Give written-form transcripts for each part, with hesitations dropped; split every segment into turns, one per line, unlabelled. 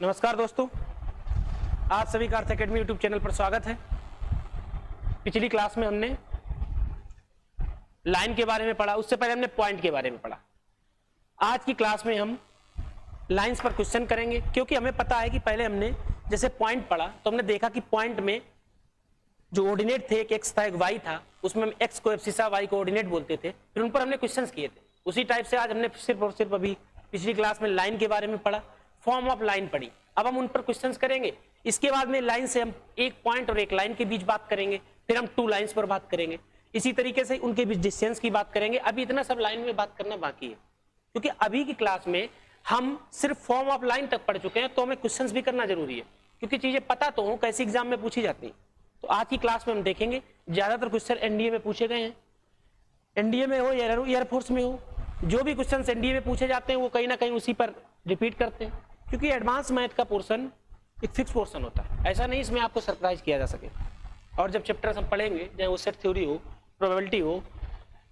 नमस्कार दोस्तों, आप सभी का अर्थ एकेडमी यूट्यूब चैनल पर स्वागत है। पिछली क्लास में हमने लाइन के बारे में पढ़ा, उससे पहले हमने पॉइंट के बारे में पढ़ा। आज की क्लास में हम लाइंस पर क्वेश्चन करेंगे, क्योंकि हमें पता है कि पहले हमने जैसे पॉइंट पढ़ा तो हमने देखा कि पॉइंट में जो ऑर्डिनेट थे, एक एक्स था एक वाई था, उसमें हम एक्स को एब्सिसा वाई को ऑर्डिनेट बोलते थे, फिर उन पर हमने क्वेश्चंस किए थे। उसी टाइप से आज हमने सिर्फ और सिर्फ अभी पिछली क्लास में लाइन के बारे में पढ़ा, फॉर्म ऑफ लाइन पढ़ी। अब हम उन पर क्वेश्चंस करेंगे। इसके बाद में लाइन से हम एक पॉइंट और एक लाइन के बीच बात करेंगे, फिर हम टू लाइंस पर बात करेंगे, इसी तरीके से उनके बीच डिस्टेंस की बात करेंगे। अभी इतना सब लाइन में बात करना बाकी है, क्योंकि अभी की क्लास में हम सिर्फ फॉर्म ऑफ लाइन तक पढ़ चुके हैं, तो हमें क्वेश्चंस भी करना जरूरी है, क्योंकि चीजें पता तो हो कैसे एग्जाम में पूछी जाती है। तो आज की क्लास में हम देखेंगे ज्यादातर क्वेश्चन एनडीए में पूछे गए हैं, एनडीए में हो या एयरफोर्स में हो, जो भी क्वेश्चन एनडीए में पूछे जाते हैं वो कहीं ना कहीं उसी पर रिपीट करते हैं, क्योंकि एडवांस मैथ का पोर्शन एक फिक्स पोर्शन होता है। ऐसा नहीं इसमें आपको सरप्राइज किया जा सके। और जब चैप्टर्स हम पढ़ेंगे, चाहे वो सेट थ्योरी हो, प्रोबेबिलिटी हो,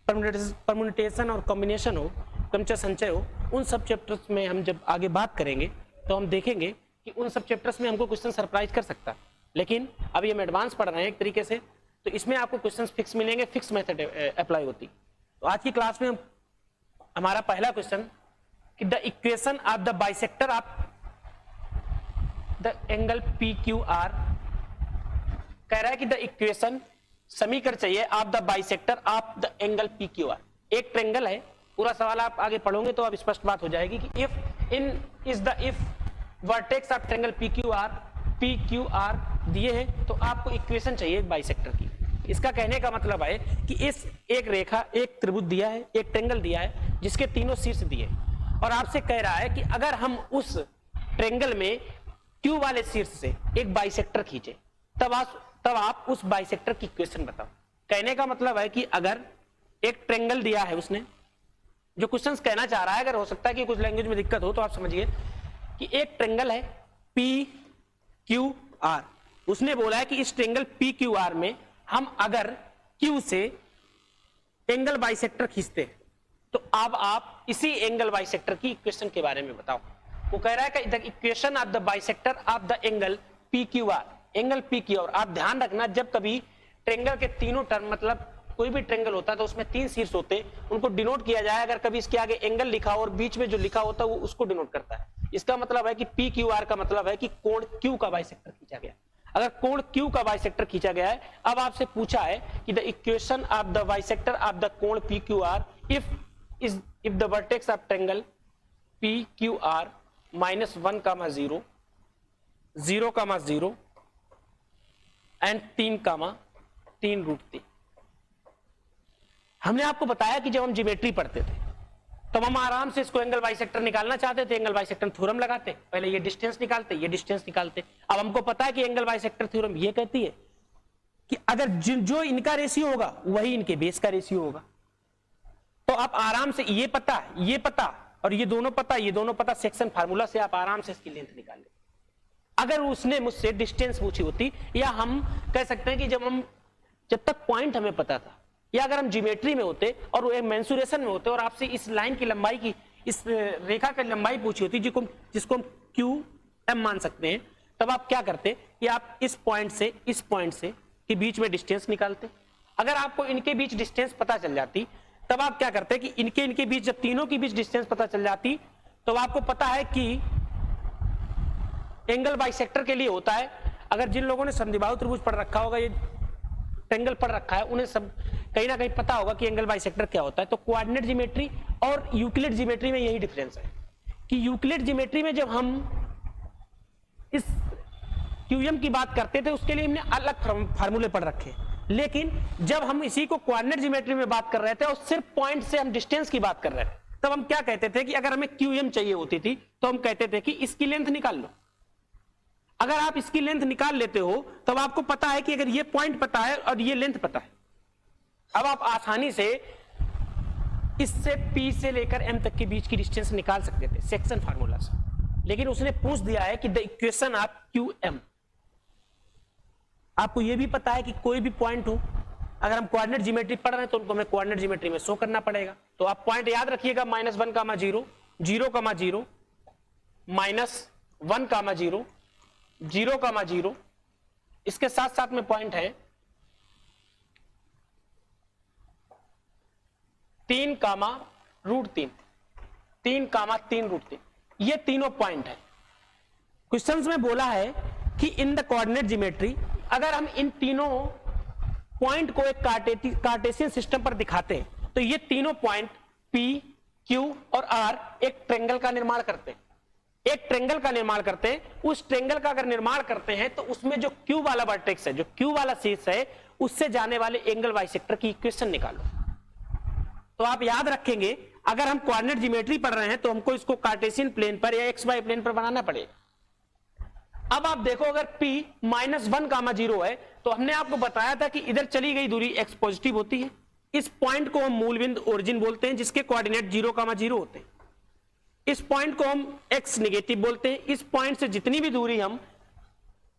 परम्यूटेशन और कॉम्बिनेशन हो, क्रमचय संचय हो, उन सब चैप्टर्स में हम जब आगे बात करेंगे तो हम देखेंगे कि उन सब चैप्टर्स में हमको क्वेश्चन सरप्राइज कर सकता है। लेकिन अभी हम एडवांस पढ़ रहे हैं एक तरीके से, तो इसमें आपको क्वेश्चन फिक्स मिलेंगे, फिक्स मेथड अप्लाई होती। तो आज की क्लास में हमारा पहला क्वेश्चन कि the equation of the bisector of the angle P Q are, कह रहा है कि द इक्वेशन समीकरण चाहिए of the bisector of the angle P Q are. एक ट्रायंगल है, पूरा सवाल आप आगे पढ़ोगे तो अब स्पष्ट बात हो जाएगी कि if vertex of triangle P Q are दिए हैं तो आपको इक्वेशन चाहिए एक बाइसेक्टर की। इसका कहने का मतलब है कि इस एक रेखा, एक त्रिभुज दिया है, एक ट्रायंगल दिया है जिसके तीनों शीर्ष दिए, और आपसे कह रहा है कि अगर हम उस ट्रायंगल में क्यू वाले शीर्ष से एक बाइसेक्टर खींचे तब आप उस बाइसेक्टर की इक्वेशन बताओ। कहने का मतलब है कि अगर एक ट्रायंगल दिया है, उसने जो क्वेश्चंस कहना चाह रहा है, अगर हो सकता है कि कुछ लैंग्वेज में दिक्कत हो तो आप समझिए कि एक ट्रायंगल है पी क्यू आर, उसने बोला है कि इस ट्रायंगल पी क्यू आर में हम अगर क्यू से एंगल बाइसेक्टर खींचते हैं तो अब आप इसी एंगल बाइसेक्टर की इक्वेशन के बारे में बताओ। वो कह रहा है कि the equation of the bisector of the angle P Q are, angle P Q are. आप ध्यान रखना, जब कभी ट्रायंगल के तीनों टर्म, मतलब कोई भी ट्रायंगल होता है तो उसमें तीन शीर्ष होते हैं, उनको डिनोट किया जाए। अगर कभी इसके आगे एंगल लिखा हो और बीच में जो लिखा होता है वो उसको डिनोट करता है। इसका मतलब है कि पी क्यू आर का मतलब है कि कोण क्यू का बाइसेक्टर खींचा गया। अगर कोण क्यू का बाइसेक्टर खींचा गया है, अब आपसे पूछा है कि the equation of the bisector of the कोण P Q R if the vertex of triangle P Q R -1, 0, 0 and 3, 3√3। हमने आपको बताया कि जब हम ज्योमेट्री पढ़ते थे तो हम आराम से इसको एंगल बाइसेक्टर निकालना चाहते थे, एंगल बाइसेक्टर थ्योरम लगाते, पहले ये डिस्टेंस निकालते, ये डिस्टेंस निकालते। अब हमको पता है कि एंगल बाइसेक्टर थ्योरम ये कहती है कि अगर जो इनका रेशियो होगा वही इनके बेस का रेशियो होगा। तो आप आराम से ये पता और ये दोनों पता सेक्शन फार्मूला से आप आराम से इसकी लेंथ निकाल ले। अगर उसने मुझसे डिस्टेंस पूछी होती, या हम कह सकते हैं कि जब तक पॉइंट हमें पता था, या अगर हम ज्योमेट्री में होते और वो मेंसुरेशन में होते और आपसे इस लाइन की लंबाई की, इस रेखा की लंबाई पूछी होती जिसको हम क्यू एम मान सकते हैं, तब आप क्या करते कि आप इस पॉइंट से के बीच में डिस्टेंस निकालते। अगर आपको इनके बीच डिस्टेंस पता चल जाती तब आप क्या करते कि इनके बीच, जब तीनों के बीच डिस्टेंस पता चल जाती तो आपको पता है कि एंगल बाइसेक्टर के लिए होता है। अगर जिन लोगों ने संधिबाहु त्रिभुज पढ़ रखा होगा, ये ट्रायंगल पढ़ रखा है, उन्हें सब कहीं ना कहीं पता होगा कि एंगल बाइसेक्टर क्या होता है। तो कोऑर्डिनेट ज्योमेट्री और यूक्लिड ज्योमेट्री में यही डिफरेंस है कि यूक्लिड ज्योमेट्री में जब हम इस क्यूएम की बात करते थे उसके लिए हमने अलग फार्मूले पढ़ रखे, लेकिन जब हम इसी को कोऑर्डिनेट ज्योमेट्री में बात कर रहे थे और सिर्फ पॉइंट से हम डिस्टेंस की बात कर रहे थे, तब हम क्या कहते थे कि अगर हमें क्यूएम चाहिए होती थी तो हम कहते थे कि इसकी लेंथ निकाल लो। अगर आप इसकी लेंथ निकाल लेते हो तब आपको पता है कि अगर ये पॉइंट पता है और ये लेंथ पता है, अब आप आसानी से इससे P से लेकर M तक के बीच की डिस्टेंस निकाल सकते थे सेक्शन फार्मूला से। लेकिन उसने पूछ दिया है कि द इक्वेशन ऑफ QM। आपको यह भी पता है कि कोई भी पॉइंट हो, अगर हम कोऑर्डिनेट ज्योमेट्री पढ़ रहे हैं तो उनको हमें कोऑर्डिनेट ज्योमेट्री में शो करना पड़ेगा। तो आप पॉइंट याद रखिएगा, -1, 0, 0, 0, 1, 0, 0, 0, इसके साथ साथ में पॉइंट है 3, √3, 3, 3 √3, ये तीनों पॉइंट है। क्वेश्चंस में बोला है कि इन द कोऑर्डिनेट ज्योमेट्री, अगर हम इन तीनों पॉइंट को एक कार्टेशियन सिस्टम पर दिखाते हैं तो ये तीनों पॉइंट P, Q और R एक ट्रायंगल का निर्माण करते हैं, एक ट्रायंगल का निर्माण करते हैं। उस ट्रायंगल का अगर निर्माण करते हैं तो उसमें जो Q वाला वर्टेक्स है, जो Q वाला शीर्ष है, उससे जाने वाले एंगल बाइसेक्टर की इक्वेशन निकालो। तो आप याद रखेंगे, अगर हम कोऑर्डिनेट ज्योमेट्री पढ़ रहे हैं तो हमको इसको कार्टेशियन प्लेन पर या XY प्लेन पर बनाना पड़ेगा। अब आप देखो, अगर P -1, 0 है तो हमने आपको बताया था कि इधर चली गई दूरी x पॉजिटिव होती है। इस पॉइंट को हम मूल बिंदु ओरिजिन बोलते हैं, जिसके कोऑर्डिनेट 0, 0 होते हैं। इस पॉइंट को हम x नेगेटिव बोलते हैं। इस पॉइंट से जितनी भी दूरी हम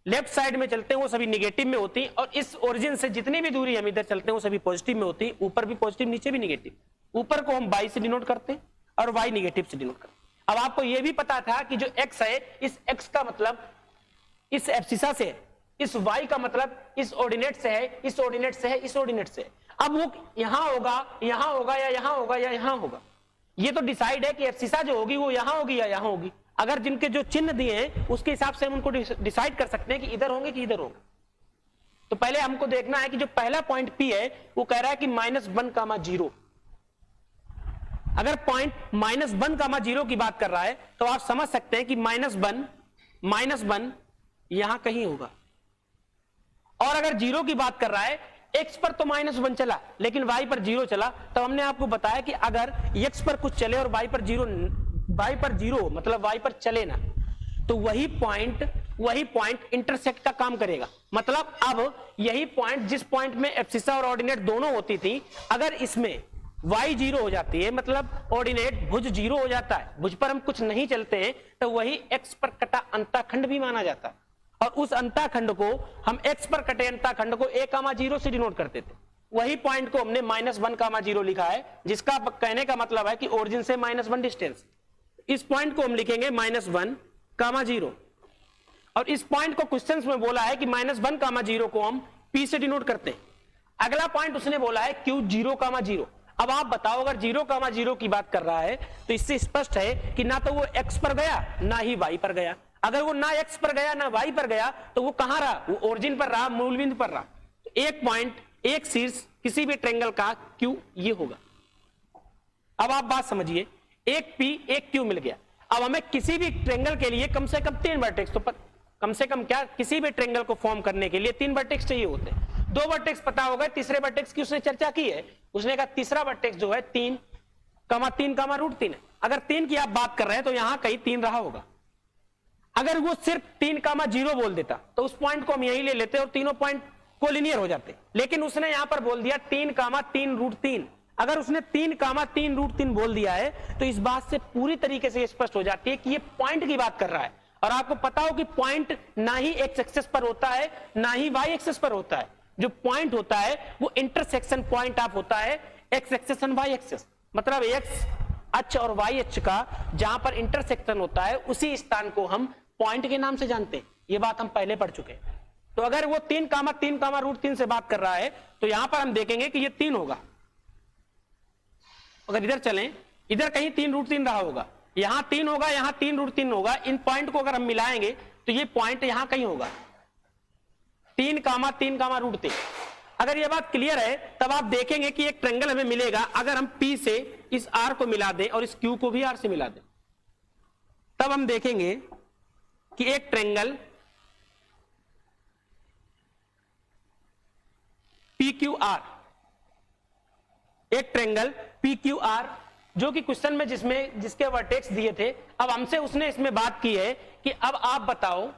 लेफ्ट साइड में चलते हैं वो सभी नेगेटिव में होती है, और इस ओरिजिन से जितनी भी दूरी हम इधर चलते हैं वो सभी पॉजिटिव में होती है। ऊपर भी पॉजिटिव, नीचे भी नेगेटिव। ऊपर को हम y से डिनोट करते हैं और y नेगेटिव से डिनोट करते हैं। अब आपको यह भी पता था कि जो x है, इस x का मतलब इस एब्सिसा से है, इस y का मतलब इस ऑर्डिनेट से है, इस ऑर्डिनेट से है, इस ऑर्डिनेट से है। अब वो यहां होगा, यहां होगा, या यहां होगा, या यहां होगा। ये तो डिसाइड है कि एब्सिसा जो होगी वो यहां होगी या यहां होगी। अगर जिनके जो चिन्ह दिए हैं उसके हिसाब से हम उनको डिसाइड कर सकते हैं कि इधर होंगे कि इधर होंगे। तो पहले हमको देखना है कि जो पहला पॉइंट P है वो कह रहा है कि -1, 0। अगर पॉइंट -1, 0 की बात कर रहा है तो आप समझ सकते हैं कि -1 यहां कहीं होगा। और अगर 0 की बात कर रहा है, x पर तो -1 चला लेकिन y पर 0 चला, तो हमने आपको बताया कि अगर x पर कुछ चले और y पर 0 मतलब y पर चले ना, तो वही पॉइंट इंटरसेक्ट का काम करेगा। मतलब अब यही पॉइंट, जिस पॉइंट में एब्सिसा और ऑर्डिनेट दोनों होती थी, अगर इसमें y 0 हो जाती है, मतलब ऑर्डिनेट भुज 0 हो जाता है, भुज पर हम कुछ नहीं चलते हैं, तो वही x पर कटा अंतःखंड भी माना जाता है। और उस अंतःखंड को हम x पर कटे अंतःखंड को a, 0 से डिनोट करते थे। वही पॉइंट को हमने -1, 0 लिखा है, जिसका कहने का मतलब है कि ओरिजिन से -1 डिस्टेंस। इस पॉइंट को हम लिखेंगे -1, 0। और इस पॉइंट को क्वेश्चंस में बोला है कि -1, 0 को हम P से डिनोट करते हैं। अगला पॉइंट उसने बोला है Q 0, 0। अब आप बताओ, अगर 0, 0 की बात कर रहा है तो इससे स्पष्ट है कि ना तो वो x पर गया ना ही y पर गया। अगर वो ना x पर गया ना y पर गया तो वो कहां रहा? वो ओरिजिन पर रहा, मूल बिंदु पर रहा। तो एक पॉइंट, एक शीर्ष किसी भी ट्रायंगल का Q ये होगा। अब आप बात समझिए, एक P एक Q मिल गया। अब हमें किसी भी ट्रायंगल के लिए कम से कम 3 वर्टेक्स, तो कम से कम क्या, किसी भी ट्रायंगल को फॉर्म करने के लिए 3 वर्टेक्स चाहिए होते हैं। 2 वर्टेक्स पता होगा, तीसरे वर्टेक्स की उसने चर्चा की है। उसने कहा तीसरा वर्टेक्स जो है 3, 3, √3 है। अगर 3 की आप बात कर रहे हैं तो यहां कहीं 3 रहा होगा। अगर वो सिर्फ 3, 0 बोल देता तो उस पॉइंट को हम यहीं ले लेते और तीनों पॉइंट कोलिनियर हो जाते। लेकिन उसने यहां पर बोल दिया 3, 3 √3। अगर उसने 3, 3 √3 बोल दिया है तो इस बात से पूरी तरीके से स्पष्ट हो जाती है कि ये पॉइंट की बात कर रहा है। और आपको पता हो कि पॉइंट ना ही x एक्सिस पर होता है ना ही y एक्सिस पर होता है। जो पॉइंट होता है वो इंटरसेक्शन पॉइंट ऑफ होता है x एक्सिस और y एक्सिस। मतलब x अक्ष और y अक्ष का जहां पर इंटरसेक्शन होता है उसी स्थान को हम पॉइंट के नाम से जानते हैं। ये बात हम पहले पढ़ चुके हैं। तो अगर वो 3, 3, √3 से बात कर रहा है तो यहां पर हम देखेंगे कि ये 3 होगा। अगर इधर चलें, इधर कहीं 3 √3 रहा होगा, यहां 3 होगा, यहां 3 √3 होगा। इन पॉइंट को अगर हम मिलाएंगे तो ये पॉइंट यहां कहीं होगा 3, 3, √3। अगर ये बात क्लियर है तब आप देखेंगे कि एक ट्रायंगल हमें मिलेगा अगर हम P से इस R को मिला दें और इस Q को भी R से मिला दें। तब हम देखेंगे कि एक ट्रायंगल PQR, एक ट्रायंगल PQR जो कि क्वेश्चन में जिसके वर्टेक्स दिए थे, अब हमसे उसने इसमें बात की है कि अब आप बताओ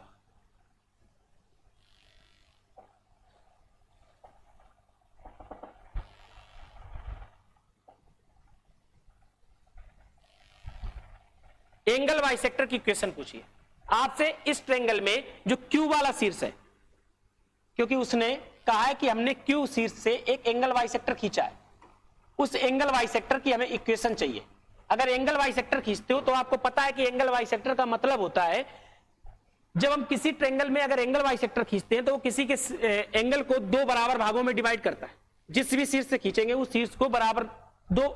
एंगल बाइसेक्टर की क्वेश्चन पूछिए आपसे इस ट्रायंगल में जो Q वाला शीर्ष है, क्योंकि उसने कहा है कि हमने Q शीर्ष से एक एंगल बाइसेक्टर खींचा है, उस एंगल बाइसेक्टर की हमें इक्वेशन चाहिए। अगर एंगल बाइसेक्टर खींचते हो तो आपको पता है कि एंगल बाइसेक्टर का मतलब होता है जब हम किसी ट्रायंगल में अगर एंगल बाइसेक्टर खींचते हैं तो वो किसी के एंगल को दो बराबर भागों में डिवाइड करता है। जिस भी शीर्ष से खींचेंगे उस शीर्ष को दो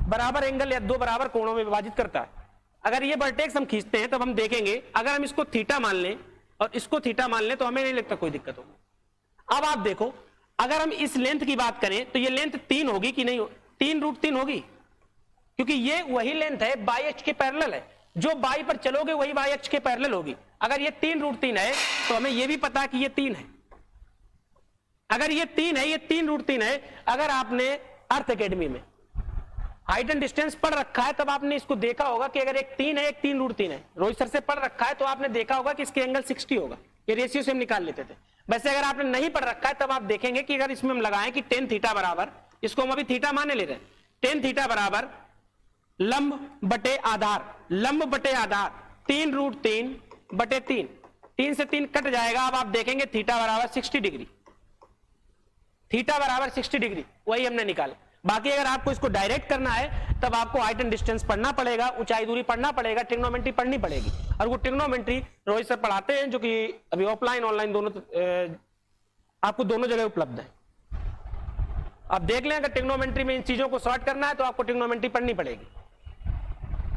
बराबर एंगल या दो बराबर कोणों में विभाजित करता है। अगर ये वर्टेक्स हम खींचते हैं तब हम देखेंगे, अगर हम इसको थीटा मान लें और इसको थीटा मान लें तो हमें नहीं लगता कोई दिक्कत होगी। अब आप देखो, अगर हम इस लेंथ की बात करें तो ये लेंथ 3 होगी कि नहीं? 3√3 होगी, क्योंकि ये वही लेंथ है, बाई अक्ष के पैरेलल है। जो बाई पर चलोगे वही बाई अक्ष के पैरेलल होगी। अगर ये 3√3 है तो हमें ये भी पता है कि ये 3 है। अगर ये 3 है, ये 3√3 है। अगर आपने अर्थ एकेडमी में हाइट एंड डिस्टेंस पढ़ रखा है तब आपने इसको देखा होगा कि अगर एक 3 है एक 3√3 है, रोहित सर से पढ़ रखा है तो आपने देखा होगा कि इसके एंगल 60 होगा। ये रेशियो से हम निकाल लेते थे। वैसे अगर आपने नहीं पढ़ रखा है तब आप देखेंगे कि अगर इसमें हम लगाएं कि tan थीटा बराबर, इसको हम अभी थीटा माने ले रहे हैं, tan थीटा बराबर लंब बटे आधार, लंब बटे आधार 3√3/3, 3 से 3 कट जाएगा। अब आप देखेंगे थीटा बराबर 60 डिग्री, थीटा बराबर 60 डिग्री, वही हमने निकाला। बाकी अगर आपको इसको डायरेक्ट करना है तब आपको हाइट एंड डिस्टेंस पढ़ना पड़ेगा, ऊंचाई दूरी पढ़ना पड़ेगा, ट्रिग्नोमेट्री पढ़नी पड़ेगी। और वो ट्रिग्नोमेट्री रोहित सर पढ़ाते हैं, जो कि अभी ऑफलाइन ऑनलाइन दोनों आपको दोनों जगह उपलब्ध है। आप देख लें, अगर ट्रिग्नोमेट्री में इन चीजों को सॉर्ट करना है तो आपको ट्रिग्नोमेट्री पढ़नी पड़ेगी।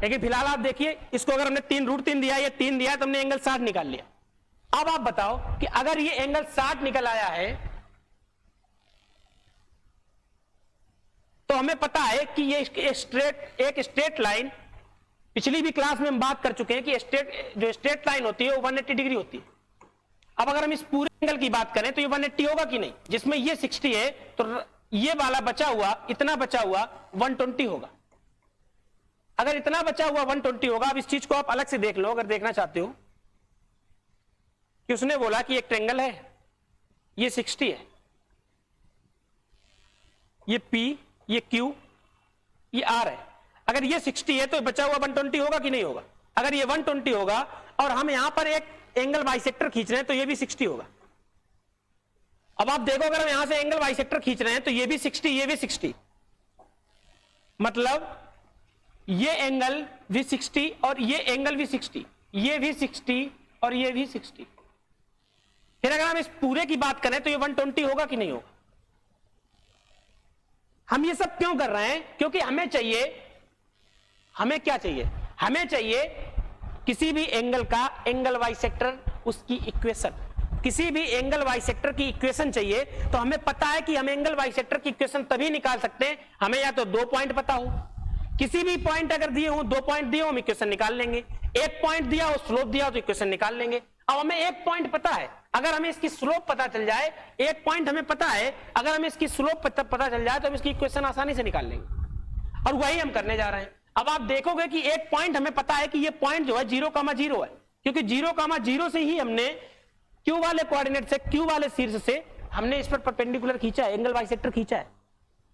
लेकिन फिलहाल आप देखिए, इसको अगर हमने 3√3 दिया, ये 3 दिया तो हमने एंगल 60 निकाल लिया। अब आप बताओ कि अगर ये एंगल 60 निकल आया है तो हमें पता है कि ये एक स्ट्रेट लाइन, पिछली भी क्लास में हम बात कर चुके हैं कि जो स्ट्रेट लाइन होती है वो 180 डिग्री होती है। अब अगर हम इस पूरे एंगल की बात करें तो ये 180 होगा कि नहीं? जिसमें ये 60 है तो ये वाला बचा हुआ, इतना बचा हुआ 120 होगा। अगर इतना बचा हुआ 120 होगा। अब इस चीज को आप अलग से देख लो, अगर देखना चाहते हो कि उसने बोला कि एक ट्रायंगल है, ये 60 है, ये P, ये Q, ये R है। अगर ये 60 है तो बचा हुआ 120 होगा कि नहीं होगा? अगर ये 120 होगा और हम यहां पर एक एंगल बाइसेक्टर खींच रहे हैं तो ये भी 60 होगा। अब आप देखो, अगर हम यहां से एंगल बाइसेक्टर खींच रहे हैं तो ये भी 60, ये भी 60, मतलब ये एंगल भी 60 और ये एंगल भी 60, ये भी 60 और ये भी 60। फिर अगर हम इस पूरे की बात करें तो ये 120 होगा कि नहीं होगा? हम ये सब क्यों कर रहे हैं? क्योंकि हमें क्या चाहिए? हमें चाहिए किसी भी एंगल का एंगल बाइसेक्टर, उसकी इक्वेशन, किसी भी एंगल बाइसेक्टर की इक्वेशन चाहिए। तो हमें पता है कि हम एंगल बाइसेक्टर की इक्वेशन तभी निकाल सकते हैं, हमें या तो 2 पॉइंट पता हो, किसी भी पॉइंट अगर दिए हो, 2 पॉइंट दिए हो, हम इक्वेशन निकाल लेंगे। एक पॉइंट दिया हो, स्लोप दिया हो तो इक्वेशन निकाल लेंगे। अब हमें एक पॉइंट पता है, अगर हमें इसकी स्लोप पता चल जाए, एक पॉइंट हमें पता है, अगर हमें इसकी स्लोप पता चल जाए तो हम इसकी इक्वेशन आसानी से निकाल लेंगे। और वही हम करने जा रहे हैं। अब आप देखोगे कि एक पॉइंट हमें पता है कि ये पॉइंट जो है 0,0 है, क्योंकि 0,0 से ही हमने Q वाले कोऑर्डिनेट से, Q वाले शीर्ष से हमने इस पर परपेंडिकुलर खींचा है, एंगल बाइसेक्टर खींचा है।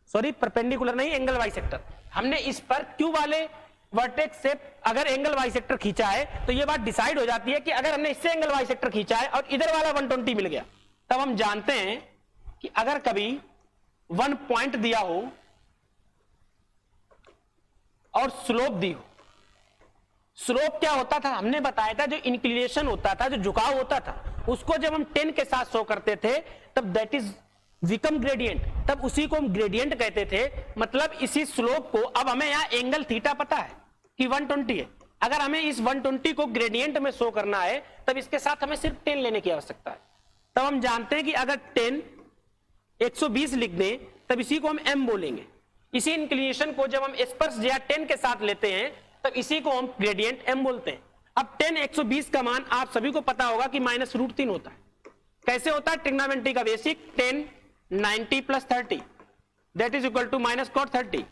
सॉरी, परपेंडिकुलर नहीं, एंगल बाइसेक्टर। हमने इस पर Q वाले वर्टेक्स से अगर एंगल बाइसेक्टर खींचा है तो ये बात डिसाइड हो जाती है कि अगर हमने इससे एंगल बाइसेक्टर खींचा है और इधर वाला 120 मिल गया, तब हम जानते हैं कि अगर कभी 1 पॉइंट दिया हो और स्लोप दी हो, स्लोप क्या होता था हमने बताया था, जो इंक्लिनेशन होता था, जो झुकाव होता था, उसको जब हम 10 के साथ शो करते थे तब दैट इज विकम ग्रेडियंट, तब उसी को हम ग्रेडियंट कहते थे। मतलब इसी स्लोप को, अब हमें यहां एंगल थीटा पता है कि 120 है, अगर हमें इस 120 को ग्रेडियंट में शो करना है तब इसके साथ हमें सिर्फ 10 लेने की आवश्यकता है। तब हम जानते हैं कि अगर 10 120 लिख दें तब इसी को हम m बोलेंगे। इसी इंक्लिनेशन को जब हम स्पर्श या 10 के साथ लेते हैं तब इसी को हम ग्रेडियंट m बोलते हैं। अब 10 120 का मान आप सभी को पता होगा कि -√3 होता है। कैसे होता है? ट्रिग्नोमेट्री का basic, 10 90 + 30 that is equal to -cot 30,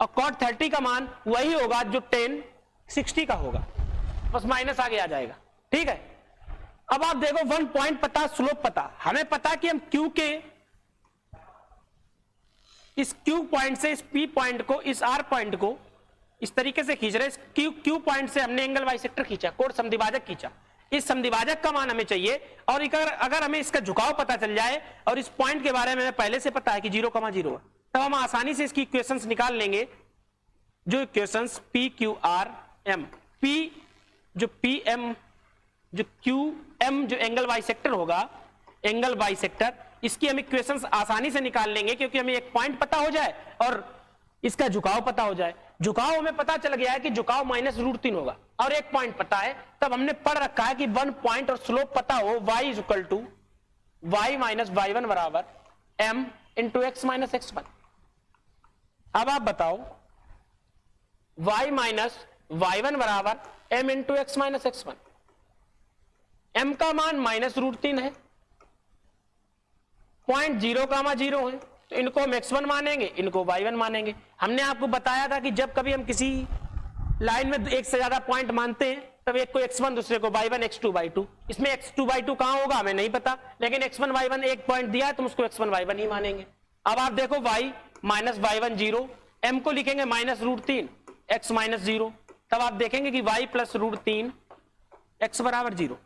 और cot 30 का मान वही होगा जो 10 60 का होगा, बस माइनस आगे आ जाएगा। ठीक है, अब आप देखो 1 पॉइंट पता, स्लोप पता, हमें पता कि हम Q के इस Q पॉइंट से इस P पॉइंट को, इस R पॉइंट को इस तरीके से खींच रहे हैं। Q पॉइंट से हमने एंगल बाइसेक्टर खींचा, कोण समद्विभाजक खींचा, इस समद्विभाजक का मान हमें चाहिए। और अगर हमें इसका झुकाव पता चल जाए और इस पॉइंट के बारे में हमें पहले से पता है कि 0,0 है, तब हम आसानी से इसकी इक्वेशंस निकाल लेंगे। जो equations P Q R M, P जो PM जो QM जो एंगल बाइसेक्टर होगा, एंगल बाइसेक्टर, इसकी हम इक्वेशंस आसानी से निकाल लेंगे क्योंकि हमें एक पॉइंट पता हो जाए और इसका झुकाव पता हो जाए। झुकाव हमें पता चल गया है कि झुकाव -√3 होगा और एक पॉइंट पता है, तब हमने पढ़ रखा है कि 1 पॉइंट और स्लोप पता हो y = y - y1 बराबर m × x - x1। अब आप बताओ y - y1 बराबर m × x - x1। m का मान -√3 है, पॉइंट 0,0 है, तो इनको हम x1 मानेंगे, इनको y1 मानेंगे। हमने आपको बताया था कि जब कभी हम किसी लाइन में एक से ज्यादा पॉइंट मानते हैं तब एक को x1 दूसरे को y1, x2/2। इसमें x2/2 कहां होगा हमें नहीं पता, लेकिन x1 y1 एक पॉइंट दिया है तो उसको x1 y1 ही मानेंगे। अब आप देखो y - y1 0, m को लिखेंगे -√3, x - 0, तब आप देखेंगे कि y + √3 x = 0।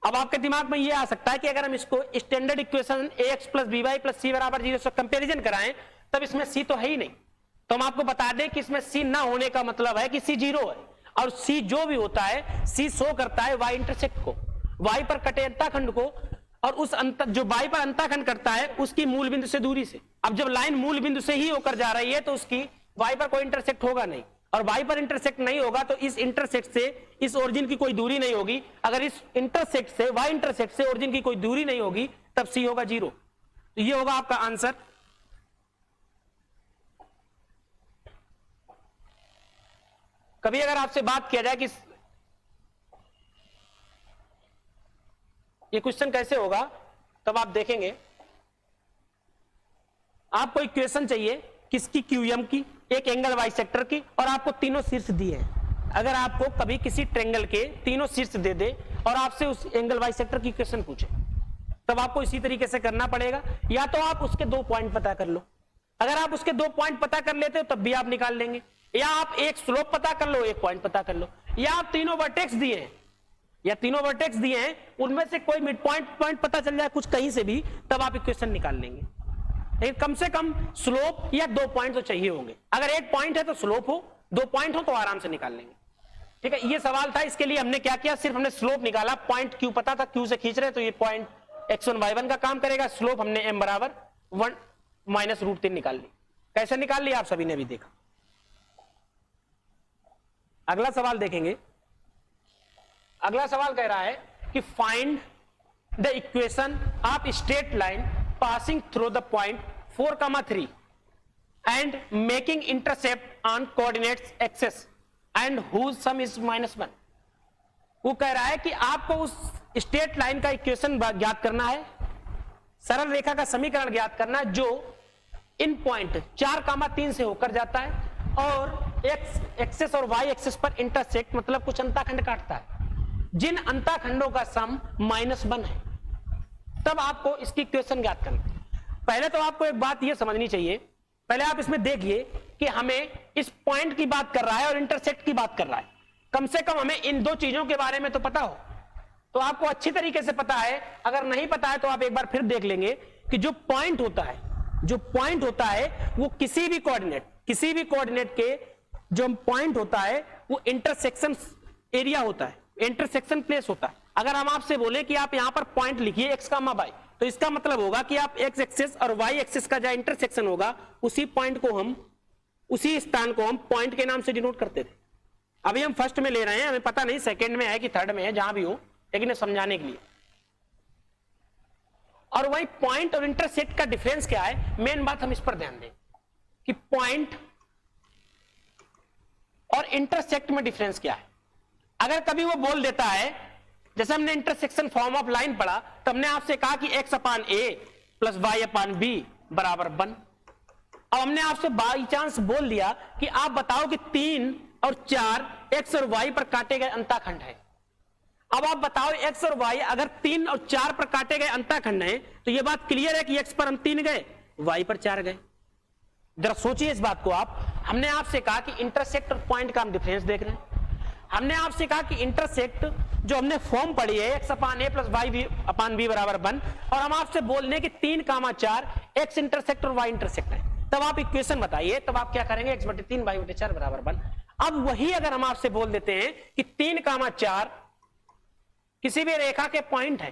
अब आपके दिमाग में यह आ सकता है कि अगर हम इसको standard equation ax + by + c = 0 से कंपैरिजन कराएं तब इसमें c तो है ही नहीं। तो हम आपको बता दें कि इसमें c ना होने का मतलब है कि c 0 है, और c जो भी होता है c शो करता है y इंटरसेक्ट को, y पर कटे अंतःखंड को, और उस अंतर जो y पर अंतःखंड करता है उसकी मूल बिंदु से दूरी से। अब जब लाइन मूल बिंदु से ही होकर जा रही है तो उसकी y पर कोई इंटरसेक्ट होगा नहीं, और y पर इंटरसेक्ट नहीं होगा तो इस इंटरसेक्ट से इस ओरिजिन की कोई दूरी नहीं होगी। अगर इस इंटरसेक्ट से y इंटरसेक्ट से ओरिजिन की कोई दूरी नहीं होगी तब c होगा 0। तो ये होगा आपका आंसर। कभी अगर आपसे बात किया जाए कि ये क्वेश्चन कैसे होगा, तब आप देखेंगे आपको इक्वेशन चाहिए किसकी, QM की, एक एंगल बाइसेक्टर की, और आपको तीनों शीर्ष दिए हैं। अगर आपको कभी किसी ट्रायंगल के तीनों शीर्ष दे दे और आपसे उस एंगल बाइसेक्टर की इक्वेशन पूछे, तब आपको इसी तरीके से करना पड़ेगा। या तो आप उसके 2 पॉइंट पता कर लो, अगर आप उसके 2 पॉइंट पता कर लेते हो तब भी आप निकाल लेंगे, या आप एक स्लोप पता कर लो, एक पॉइंट पता कर लो, या आप तीनों वर्टेक्स दिए हैं, या तीनों वर्टेक्स दिए हैं उनमें से कोई मिड पॉइंट पता चल जाए कुछ कहीं से भी, तब आप इक्वेशन निकाल लेंगे। लेकिन कम से कम स्लोप या 2 पॉइंट तो चाहिए होंगे। अगर एक पॉइंट है तो स्लोप हो, 2 पॉइंट हो तो आराम से निकाल लेंगे। ठीक है, ये सवाल था, इसके लिए हमने क्या किया, सिर्फ हमने स्लोप निकाला। पॉइंट Q पता था, Q से खींच रहे तो ये पॉइंट x1 y1 का काम करेगा। स्लोप हमने m = 1 - √3 निकाल ली। कैसे निकाल ली आप सभी ने भी देखा। अगला सवाल देखेंगे। अगला सवाल कह रहा है कि find the equation of straight line passing through the point 4,3 and making intercept on coordinates axes and whose sum is -1। वो कह रहा है कि आपको उस स्ट्रेट लाइन का इक्वेशन ज्ञात करना है, सरल रेखा का समीकरण ज्ञात करना है जो इन पॉइंट 4,3 से होकर जाता है और x एक्सेस और y एक्सेस पर इंटरसेक्ट, मतलब कुछ अंतःखंड काटता है, जिन अंतःखंडों का सम -1 है। तब आपको इसकी इक्वेशन ज्ञात करना है। पहले तो आपको एक बात यह समझनी चाहिए, पहले आप इसमें देखिए कि हमें इस पॉइंट की बात कर रहा है और इंटरसेक्ट की बात कर रहा है। कम से कम हमें इन 2 चीजों के बारे में तो पता हो, तो आपको अच्छी तरीके से पता है। अगर नहीं पता है तो आप एक बार फिर देख लेंगे कि जो पॉइंट होता है वो किसी भी कोऑर्डिनेट के जो पॉइंट होता है वो इंटरसेक्शन एरिया होता है, इंटरसेक्शन प्लेस होता है। अगर हम आपसे बोले कि आप यहां पर पॉइंट लिखिए x, y, तो इसका मतलब होगा कि आप x एक्सिस और y एक्सिस का जो इंटरसेक्शन होगा उसी स्थान को हम पॉइंट के नाम से डिनोट करते थे। अभी हम फर्स्ट में ले रहे हैं, हमें पता नहीं सेकंड में है कि थर्ड में है, जहां भी हो, लेकिन समझाने के लिए। और वही पॉइंट और इंटरसेक्ट का डिफरेंस क्या है, मेन बात हम इस पर ध्यान दें कि पॉइंट और इंटरसेक्ट में डिफरेंस क्या है। अगर कभी वो बोल देता है, जैसे हमने इंटरसेक्शन फॉर्म ऑफ लाइन पढ़ा, तो हमने आपसे कहा कि x/a + y/b = 1। अब हमने आपसे बाई चांस बोल दिया कि आप बताओ कि 3 और 4 x और y पर काटे गए अंतःखंड है। अब आप बताओ x और y अगर 3 और 4 पर काटे गए अंतःखंड है तो यह बात क्लियर है कि x पर हम 3 गए, y पर 4 गए। जरा सोचिए इस बात को आप। हमने आपसे कहा कि इंटरसेक्ट और पॉइंट का हम डिफरेंस देख रहे हैं। हमने आपसे कहा कि इंटरसेक्ट जो हमने फॉर्म पढ़ी है x/a + y/b = 1, और हम आपसे बोल रहे कि 3,4 x इंटरसेक्ट और y इंटरसेक्ट है। तब आप इक्वेशन बताइए, तब आप क्या करेंगे, x/3 y/4 = 1। अब वही अगर हम आपसे बोल देते हैं कि 3,4 किसी भी रेखा के पॉइंट है,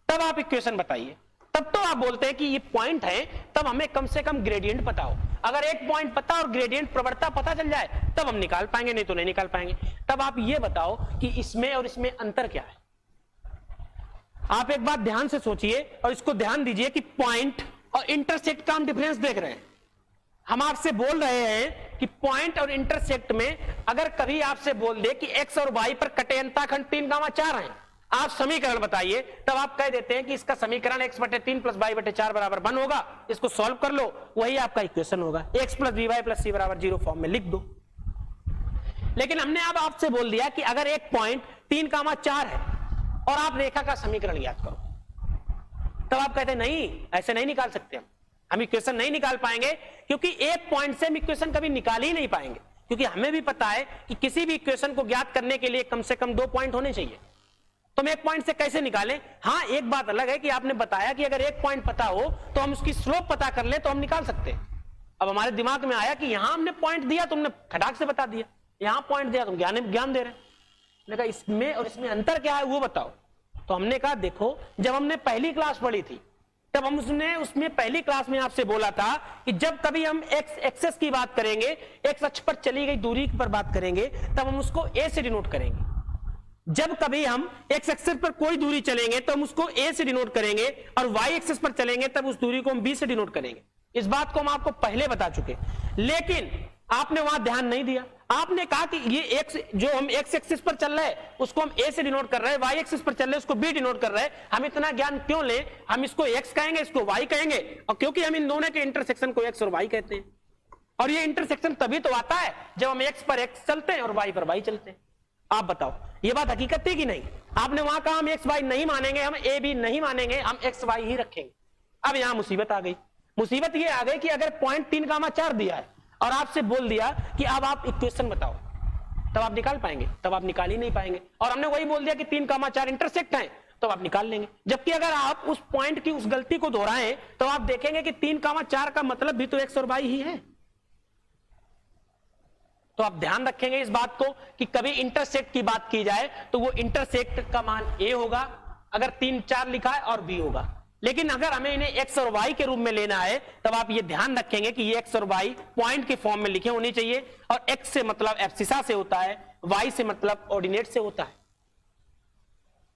तब आप इक्वेशन बताइए। तब तो आप बोलते हैं कि ये पॉइंट है, तब हमें कम से कम ग्रेडियंट पता हो। अगर एक पॉइंट पता और ग्रेडियंट प्रवणता पता चल जाए तब हम निकाल पाएंगे, नहीं तो नहीं निकाल पाएंगे। तब आप ये बताओ कि इसमें और इसमें अंतर क्या है। आप एक बात ध्यान से सोचिए और इसको ध्यान दीजिए कि पॉइंट और इंटरसेक्ट का हम डिफरेंस देख रहे हैं। हम आपसे बोल रहे हैं कि पॉइंट और इंटरसेक्ट में अगर कभी आपसे बोल दे कि x और y पर कटे अंतःखंड 3,4 है, आप समीकरण बताइए, तब आप कह देते हैं कि इसका समीकरण x/3 + y/4 बराबर 1 होगा, इसको सॉल्व कर लो, वही आपका इक्वेशन होगा। x + by + c बराबर 0 फॉर्म में लिख दो। लेकिन हमने अब आपसे बोल दिया कि अगर एक पॉइंट 3,4 है और आप रेखा का समीकरण याद करो, तब आप कहते हैं नहीं, ऐसे नहीं निकाल सकते, हम इक्वेशन नहीं निकाल पाएंगे, क्योंकि एक पॉइंट से हम इक्वेशन कभी निकाल ही नहीं पाएंगे। क्योंकि हमें भी पता है कि किसी भी इक्वेशन को ज्ञात करने के लिए कम से कम 2 पॉइंट होने चाहिए, तो हम एक पॉइंट से कैसे निकालें। हाँ, एक बात अलग है कि आपने बताया कि अगर एक पॉइंट पता हो तो हम उसकी स्लोप पता कर ले तो हम निकाल सकते हैं। अब हमारे दिमाग में आया कि यहां हमने पॉइंट दिया, तुमने खटाक से बता दिया, यहां पॉइंट दिया, तुम ज्ञान दे रहे हैं। मैंने कहा इसमें और इसमें अंतर क्या है वो बताओ। तो हमने कहा देखो, जब हमने पहली क्लास पढ़ी थी तब हम उसमें पहली क्लास में आपसे बोला था कि जब कभी हम एक्स एक्सेस की बात करेंगे, एक्स अक्ष पर चली गई दूरी पर बात करेंगे, तब हम उसको ए से डिनोट करेंगे। जब कभी हम एक्स एक्सेस पर कोई दूरी चलेंगे तो हम उसको ए से डिनोट करेंगे, और वाई एक्सेस पर चलेंगे तब उस दूरी को हम बी से डिनोट करेंगे। इस बात को हम आपको पहले बता चुके, लेकिन आपने वहां ध्यान नहीं दिया। आपने कहा कि ये एक्स, जो हम एक्स एक्सिस पर चल रहे हैं उसको हम ए से डिनोट कर रहे हैं, वाई एक्सिस पर चल रहे हैं उसको बी डिनोट कर रहे हैं। हम इतना ज्ञान क्यों लें, हम इसको एक्स कहेंगे, इसको वाई कहेंगे, और क्योंकि हम इन दोनों के इंटरसेक्शन को एक्स और वाई कहते हैं। और ये इंटरसेक्शन तभी तो आता है जब हम एक्स पर एक्स चलते हैं और वाई पर वाई चलते हैं। आप बताओ ये बात हकीकत है कि नहीं। आपने वहां कहा हम एक्स वाई नहीं मानेंगे, हम ए बी नहीं मानेंगे, हम एक्स वाई ही रखेंगे। अब यहां मुसीबत आ गई। मुसीबत ये आ गई कि अगर पॉइंट 3,4 दिया है और आपसे बोल दिया कि अब आप इक्वेशन बताओ, तब आप निकाल पाएंगे, तब आप निकाल ही नहीं पाएंगे। और हमने वही बोल दिया कि 3,4 इंटरसेक्ट हैं, तो आप निकाल लेंगे। जबकि अगर आप उस पॉइंट की उस गलती को दोहराएं तो आप देखेंगे कि 3,4 का मतलब भी तो एक्स और वाई ही है। तो आप ध्यान रखेंगे इस बात को कि कभी इंटरसेक्ट की बात की जाए तो वो इंटरसेक्ट का मान ए होगा अगर 3,4 लिखा है, और बी होगा। लेकिन अगर हमें इन्हें एक्स और वाई के रूप में लेना है तब आप ये ध्यान रखेंगे कि ये एक्स और वाई पॉइंट के फॉर्म में लिखे होने चाहिए, और एक्स से मतलब एब्सिसा से होता है, वाई से मतलब ऑर्डिनेट से होता है।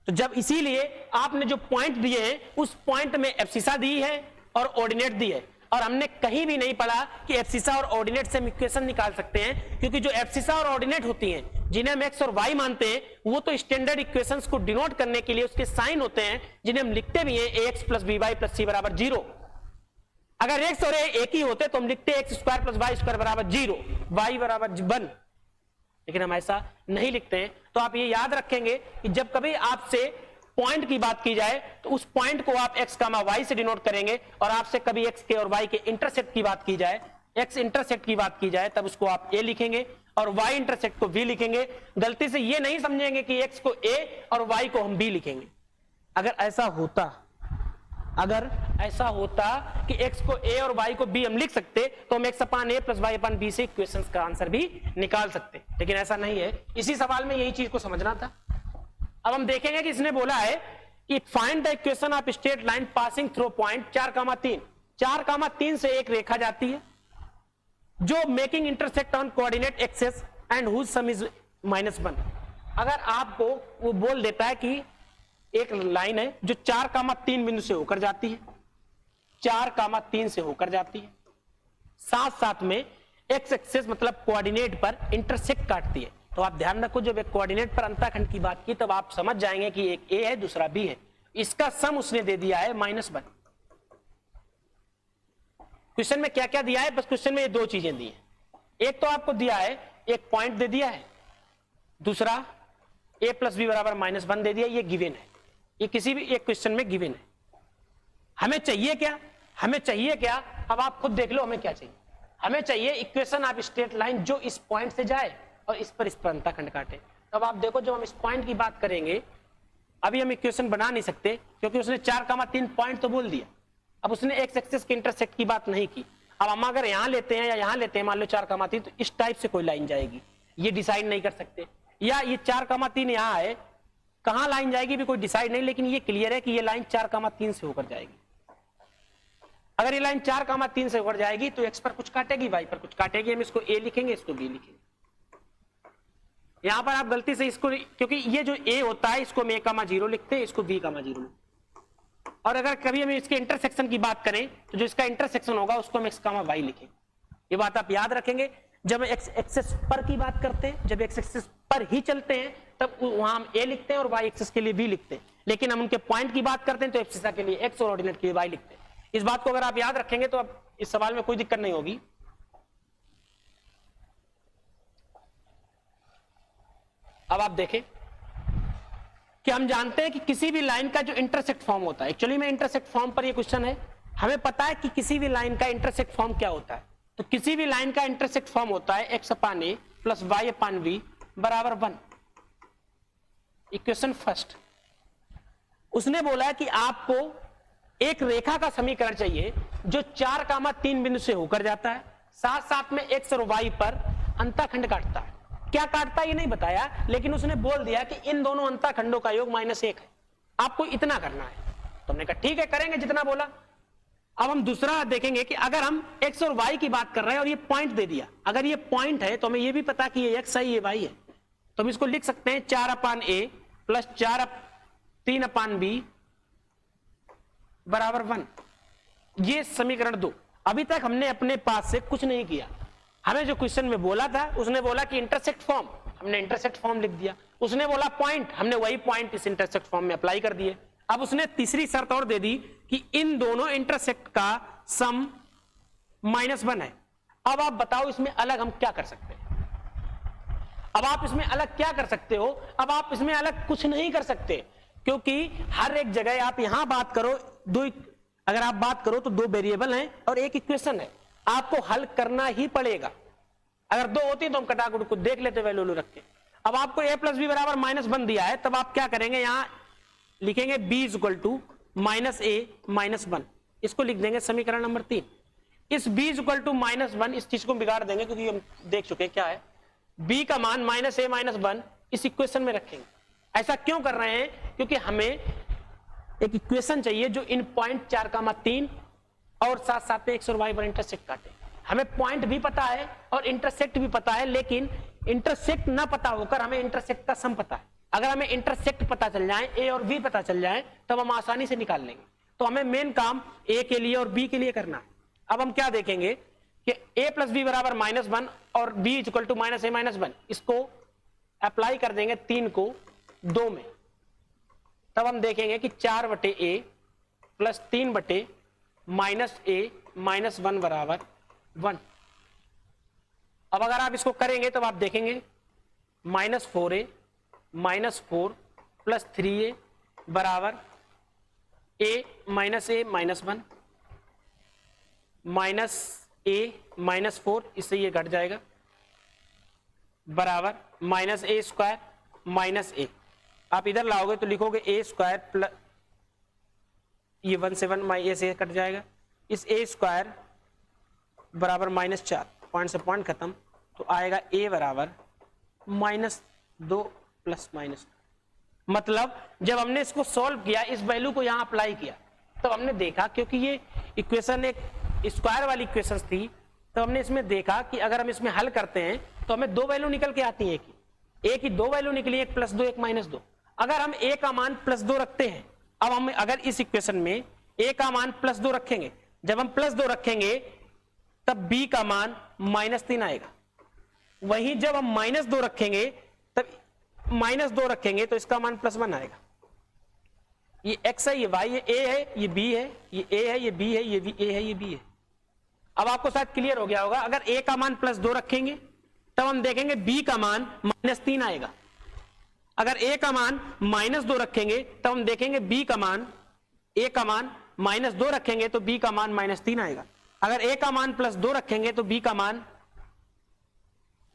तो जब इसीलिए आपने जो पॉइंट दिए हैं उस पॉइंट में एब्सिसा दी है और ऑर्डिनेट दी है, और हमने कहीं भी नहीं पढ़ा कि एब्सिसा और ऑर्डिनेट से हम इक्वेशन निकाल सकते हैं, क्योंकि जो एब्सिसा और ऑर्डिनेट होती हैं जिन्हें हम एक्स और वाई मानते हैं वो तो स्टैंडर्ड इक्वेशंस को डिनोट करने के लिए उसके साइन होते हैं, जिन्हें हम लिखते भी हैं ax + by + c बराबर 0। अगर x और a एक ही होते तो हम लिखते x² + y² बराबर 0, y बराबर 1, लेकिन हम ऐसा नहीं लिखते हैं। तो आप ये याद रखेंगे कि जब कभी आपसे पॉइंट की बात की जाए तो उस पॉइंट को आप x, y से डिनोट करेंगे, और आपसे कभी x के और y के इंटरसेक्ट की बात की जाए, x इंटरसेक्ट की बात की जाए, तब उसको आप a लिखेंगे और y इंटरसेक्ट को v लिखेंगे। गलती से ये नहीं समझेंगे कि x को a और y को हम b लिखेंगे। अगर ऐसा होता कि x को a और y को b हम लिख सकते तो हम x/a + y/b से इक्वेशंस का आंसर भी निकाल सकते, लेकिन ऐसा नहीं है। इसी सवाल में यही चीज को समझना था। अब हम देखेंगे कि इसने बोला है कि find the equation of straight line passing through point 4,3। 4,3 से एक रेखा जाती है जो making intersect on coordinate axes and whose sum is -1। अगर आपको वो बोल देता है कि एक लाइन है जो 4,3 बिंदु से होकर जाती है, 4,3 से होकर जाती है, साथ साथ में एक्स एक्सेस मतलब कोऑर्डिनेट पर इंटरसेक्ट काटती है। तो आप ध्यान रखो, जब एक कोऑर्डिनेट पर अंतःखंड की बात की तब आप समझ जाएंगे कि एक ए है दूसरा बी है, इसका सम उसने दे दिया है -1। क्वेश्चन में क्या क्या दिया है, बस क्वेश्चन में ये 2 चीजें दी हैं। एक तो आपको दिया है एक पॉइंट दे दिया है, दूसरा a + b बराबर -1 दे दिया। ये गिवन है, ये किसी भी एक क्वेश्चन में गिवन है। हमें चाहिए क्या, अब आप खुद देख लो हमें क्या चाहिए। हमें चाहिए इक्वेशन ऑफ स्ट्रेट लाइन जो इस पॉइंट से जाए और इस पर अंतःखंड काटे। तब आप देखो जब हम इस पॉइंट की बात करेंगे, अभी हम इक्वेशन बना नहीं सकते क्योंकि उसने 4,3 पॉइंट तो बोल दिया। अब उसने एक्स एक्सिस के इंटरसेक्ट की बात नहीं की। अब हम अगर यहां लेते हैं या यहां लेते हैं, मान लो 4,3, तो इस टाइप से कोई लाइन जाएगी, ये डिसाइड नहीं कर सकते। या ये 4,3 यहां है, कहां लाइन जाएगी भी कोई डिसाइड नहीं, लेकिन ये क्लियर है कि ये लाइन 4,3 से होकर जाएगी। अगर ये लाइन 4,3 से होकर जाएगी तो x पर कुछ काटेगी, y पर कुछ काटेगी। हम इसको a लिखेंगे, इसको b लिखेंगे। यहां पर आप गलती से इसको, क्योंकि ये जो a होता है इसको हम a,0 लिखते हैं, इसको b,0 लिखते। और अगर कभी हम इसके इंटरसेक्शन की बात करें तो जो इसका इंटरसेक्शन होगा उसको हम x, y लिखेंगे। ये बात आप याद रखेंगे। जब x एक्सिस पर की बात करते हैं, जब x एक्सिस पर ही चलते हैं तब वहां हम a लिखते हैं और y एक्सिस के लिए b लिखते हैं, लेकिन हम उनके पॉइंट की बात करते हैं तो एब्सिसा के लिए x और ऑर्डिनेट के लिए y लिखते हैं। इस बात को अगर आप याद रखेंगे तो अब इस सवाल में कोई दिक्कत नहीं होगी। अब आप देखें कि हम जानते हैं कि किसी भी लाइन का जो इंटरसेक्ट फॉर्म होता है, एक्चुअली में इंटरसेक्ट फॉर्म पर ये क्वेश्चन है, हमें पता है कि किसी भी लाइन का इंटरसेक्ट फॉर्म क्या होता है। तो किसी भी लाइन का इंटरसेक्ट फॉर्म होता है x/a प्लस y/v बराबर 1। इक्वेशन फर्स्ट, उसने बोला कि आपको एक रेखा का समीकरण चाहिए जो 4,3 बिंदु से होकर जाता है, साथ साथ में x और y पर अंतःखंड काटता है। क्या काटता है ये नहीं बताया, लेकिन उसने बोल दिया कि इन दोनों अंतःखंडों का योग -1 है, आपको इतना करना है। तो हमने कहा ठीक है, करेंगे जितना बोला। अब हम दूसरा देखेंगे कि अगर हम x और y की बात कर रहे हैं और ये पॉइंट दे दिया, अगर ये पॉइंट है तो हमें ये भी पता कि ये x है ये y है, तो हम इसको लिख सकते हैं 4/a प्लस 3/b बराबर 1। ये समीकरण 2। अभी तक हमने अपने पास से कुछ नहीं किया। हमें जो क्वेश्चन में बोला था, उसने बोला कि इंटरसेक्ट फॉर्म, हमने इंटरसेक्ट फॉर्म लिख दिया। उसने बोला पॉइंट, हमने वही पॉइंट इस इंटरसेक्ट फॉर्म में अप्लाई कर दिए। अब उसने तीसरी शर्त और दे दी कि इन दोनों इंटरसेक्ट का सम -1 है। अब आप बताओ इसमें अलग हम क्या कर सकते हैं? अब आप इसमें अलग क्या कर सकते हो? अब आप इसमें अलग कुछ नहीं कर सकते, क्योंकि हर एक जगह आप यहां बात करो, अगर आप बात करो तो 2 वेरिएबल हैं और एक इक्वेशन है, आपको हल करना ही पड़ेगा। अगर 2 होती तो हम कटाकुट को देख लेते वैल्यू रख के। अब आपको a प्लस बी बराबर -1 दिया है, तब आप क्या करेंगे, यहां लिखेंगे b इक्वल टू -a-1, इसको लिख देंगे समीकरण नंबर 3। इस b इक्वल टू -1 इस चीज को बिगाड़ देंगे, क्योंकि हम देख चुके हैं क्या है। b का मान -a-1 इस इक्वेशन में रखेंगे। ऐसा क्यों कर रहे हैं? क्योंकि हमें एक इक्वेशन चाहिए जो इन पॉइंट 4,3 और साथ साथ में x और y पर इंटरसेक्ट काटे। हमें पॉइंट भी पता है और इंटरसेक्ट भी पता है, लेकिन इंटरसेक्ट ना पता होकर हमें इंटरसेक्ट का सम पता है। अगर हमें इंटरसेक्ट पता चल जाए, a और b पता चल जाए, तब हम आसानी से निकाल लेंगे। तो हमें मेन काम a के लिए और b के लिए करना है। अब हम क्या देखेंगे कि a प्लस बी बराबर -1 और b इक्वल टू -a-1, इसको अप्लाई कर देंगे 3 को 2 में, तब हम देखेंगे कि 4/a प्लस 3/-a-1 बराबर 1। अब अगर आप इसको करेंगे तो आप देखेंगे -4a -4 प्लस 3a बराबर a-a-1 -a-4, इससे ये घट जाएगा, बराबर -a² -a। आप इधर लाओगे तो लिखोगे a² प्लस ये 1 से 1 a से कट जाएगा, इस a² बराबर -4, पॉइंट से पॉइंट खत्म, तो आएगा a बराबर -2 प्लस -2। मतलब जब हमने इसको सॉल्व किया, इस वैल्यू को यहां अप्लाई किया, तब हमने देखा, क्योंकि ये इक्वेशन एक स्क्वायर वाली इक्वेशन थी, तो हमने इसमें देखा कि अगर हम इसमें हल करते हैं तो हमें 2 वैल्यू निकल के आती है। a की 2 वैल्यू निकली, एक +2 एक -2। अगर हम a का मान +2 रखते हैं, अब हम अगर इस इक्वेशन में a का मान +2 रखेंगे, जब हम +2 रखेंगे तब b का मान -3 आएगा। वहीं जब हम -2 रखेंगे तब -2 रखेंगे तो इसका मान +1 आएगा। ये x है, ये y है, a है, ये b है, ये a है, ये b है, ये a है, ये b है। अब आपको शायद क्लियर हो गया होगा। अगर a का मान +2 रखेंगे तब हम देखेंगे b का मान -3 आएगा। अगर a का मान -2 रखेंगे तब हम देखेंगे b का मान, a का मान -2 रखेंगे तो b का मान -3 आएगा। अगर a का मान +2 रखेंगे तो b का मान,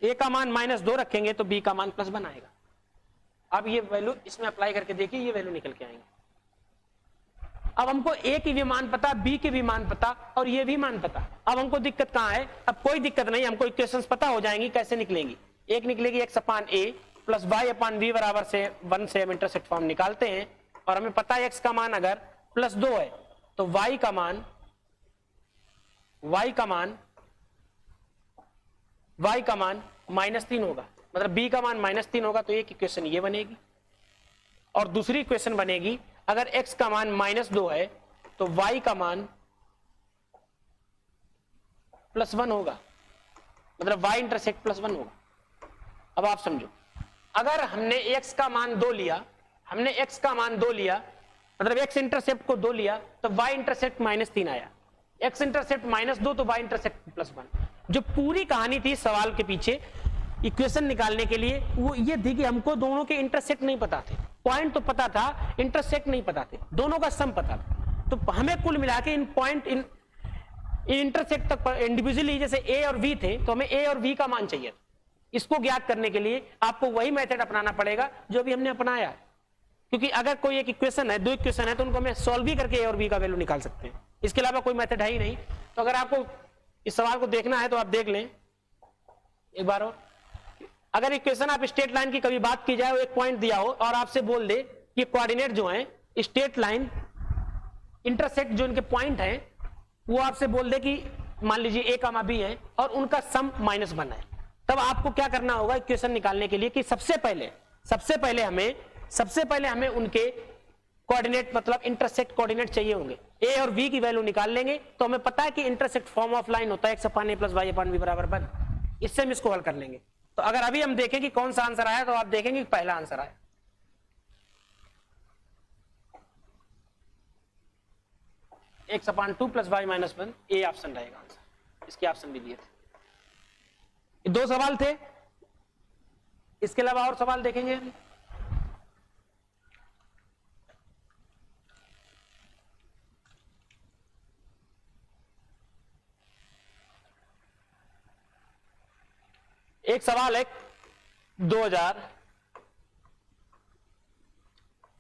a का मान -2 रखेंगे तो b का मान +1 आएगा। अब ये वैल्यू इसमें अप्लाई करके देखिए, ये वैल्यू निकल के आएंगे। अब हमको a की भी मान पता, b की भी मान पता और ये भी मान पता। अब हमको दिक्कत कहां है? अब कोई दिक्कत नहीं, हमको इक्वेशंस पता हो जाएंगी कैसे निकलेंगी। एक निकलेगी x/a plus Y upon we बराबर से 1 से हम इंटरसेक्ट फॉर्म निकालते हैं और हमें पता है x का मान अगर +2 है तो y का मान -3 होगा, मतलब b का मान -3 होगा। तो एक इक्वेशन ये बनेगी और दूसरी इक्वेशन बनेगी अगर x का मान -2 है तो y का मान +1 होगा, मतलब y इंटरसेक्ट +1 होगा। अब आप समझो, अगर हमने x का मान 2 लिया, मतलब x इंटरसेप्ट को 2 लिया तो y इंटरसेप्ट -3 आया, x इंटरसेप्ट -2 तो y इंटरसेप्ट +1। जो पूरी कहानी थी सवाल के पीछे इक्वेशन निकालने के लिए वो ये थी कि हमको दोनों के इंटरसेक्ट नहीं पता थे, पॉइंट तो पता था, इंटरसेक्ट नहीं पता थे, दोनों का सम पता था। तो हमें कुल मिला के इन पॉइंट इन इंटरसेक्ट तक इंडिविजुअली जैसे a और v थे तो हमें a और v का मान चाहिए। इसको ज्ञात करने के लिए आपको वही मेथड अपनाना पड़ेगा जो भी हमने अपनाया है, क्योंकि अगर कोई एक इक्वेशन है, 2 इक्वेशन है तो उनको हमें सॉल्व भी करके a और v का वैल्यू निकाल सकते हैं, इसके अलावा कोई मेथड है ही नहीं। तो अगर आपको इस सवाल को देखना है तो आप देख लें एक बार और। अगर इक्वेशन आप स्ट्रेट लाइन की कभी बात की जाए, एक पॉइंट दिया हो और आपसे बोल दे कि कोऑर्डिनेट जो है स्ट्रेट लाइन इंटरसेक्ट जो इनके पॉइंट है वो आपसे बोल दे कि मान लीजिए a, b है और उनका सम -1 है, तब आपको क्या करना होगा इक्वेशन निकालने के लिए कि सबसे पहले हमें उनके कोऑर्डिनेट मतलब इंटरसेक्ट कोऑर्डिनेट चाहिए होंगे। a और v की वैल्यू निकाल लेंगे तो हमें पता है कि इंटरसेक्ट फॉर्म ऑफ लाइन होता है x upon a plus y upon v बराबर 1। इससे हम इसको हल कर लेंगे। तो अगर अभी हम देखें कि कौन सा आंसर आया तो आप देखेंगे कि पहला आंसर आया। x upon 2 plus y minus 1 A option रहेगा आंसर। इसके ऑप्शन भी दिए थे। 2 सवाल थे, इसके अलावा और सवाल देखेंगे। एक सवाल है 2000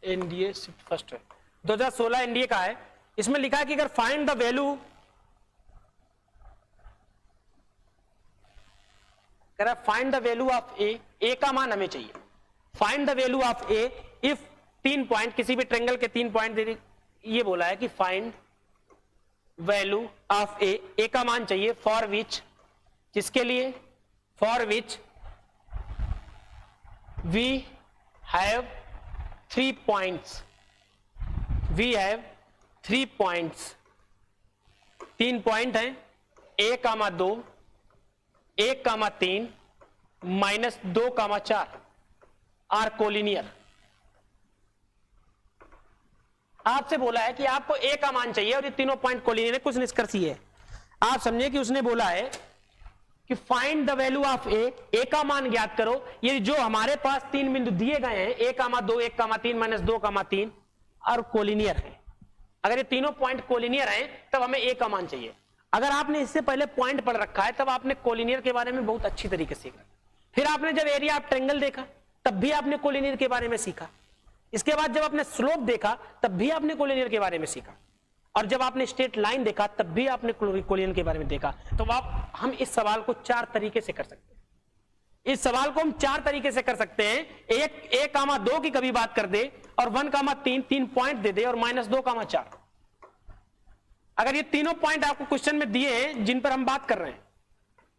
एनडीए शिफ्ट फर्स्ट है 2016 एनडीए का है। इसमें लिखा है कि अगर find the value, find the value of A का मान हमें चाहिए। Find the value of A if 3 point, किसी भी ट्रायंगल के 3 पॉइंट दे, ये बोला है कि फाइंड वैल्यू ऑफ ए का मान चाहिए फॉर विच, जिसके लिए for which we have 3 points, we have 3 points, 3 point हैं a, 2, 1, 3 -2, 4 आर कोलिनियर। आपसे बोला है कि आपको a का मान चाहिए और ये तीनों पॉइंट कोलिनियर है। कुछ निष्कर्ष ये है, आप समझिए कि उसने बोला है कि find the value of A का मान ज्ञात करो। ये जो हमारे पास 3 बिंदु दिए गए हैं a, 2, 1, 3 -2, 3 और कोलिनियर है। अगर ये तीनों पॉइंट कोलिनियर हैं तब हमें a का मान चाहिए। अगर आपने इससे पहले पॉइंट पढ़ रखा है तब आपने कोलिनियर के बारे में बहुत अच्छी तरीके से सीखा। फिर आपने जब एरिया ऑफ ट्रायंगल देखा तब भी आपने कोलिनियर के बारे में सीखा। इसके बाद जब आपने स्लोप देखा तब भी आपने कोलिनियर के बारे में सीखा, और जब आपने स्ट्रेट लाइन देखा तब भी आपने कोलिनियर के बारे में देखा। तो हम इस सवाल को 4 तरीके से कर सकते हैं। इस सवाल को हम 4 तरीके से कर सकते हैं। 1, 2 की कभी बात कर दे और 1, 3 पॉइंट दे दे और -2, 4। अगर ये तीनों पॉइंट आपको क्वेश्चन में दिए हैं जिन पर हम बात कर रहे हैं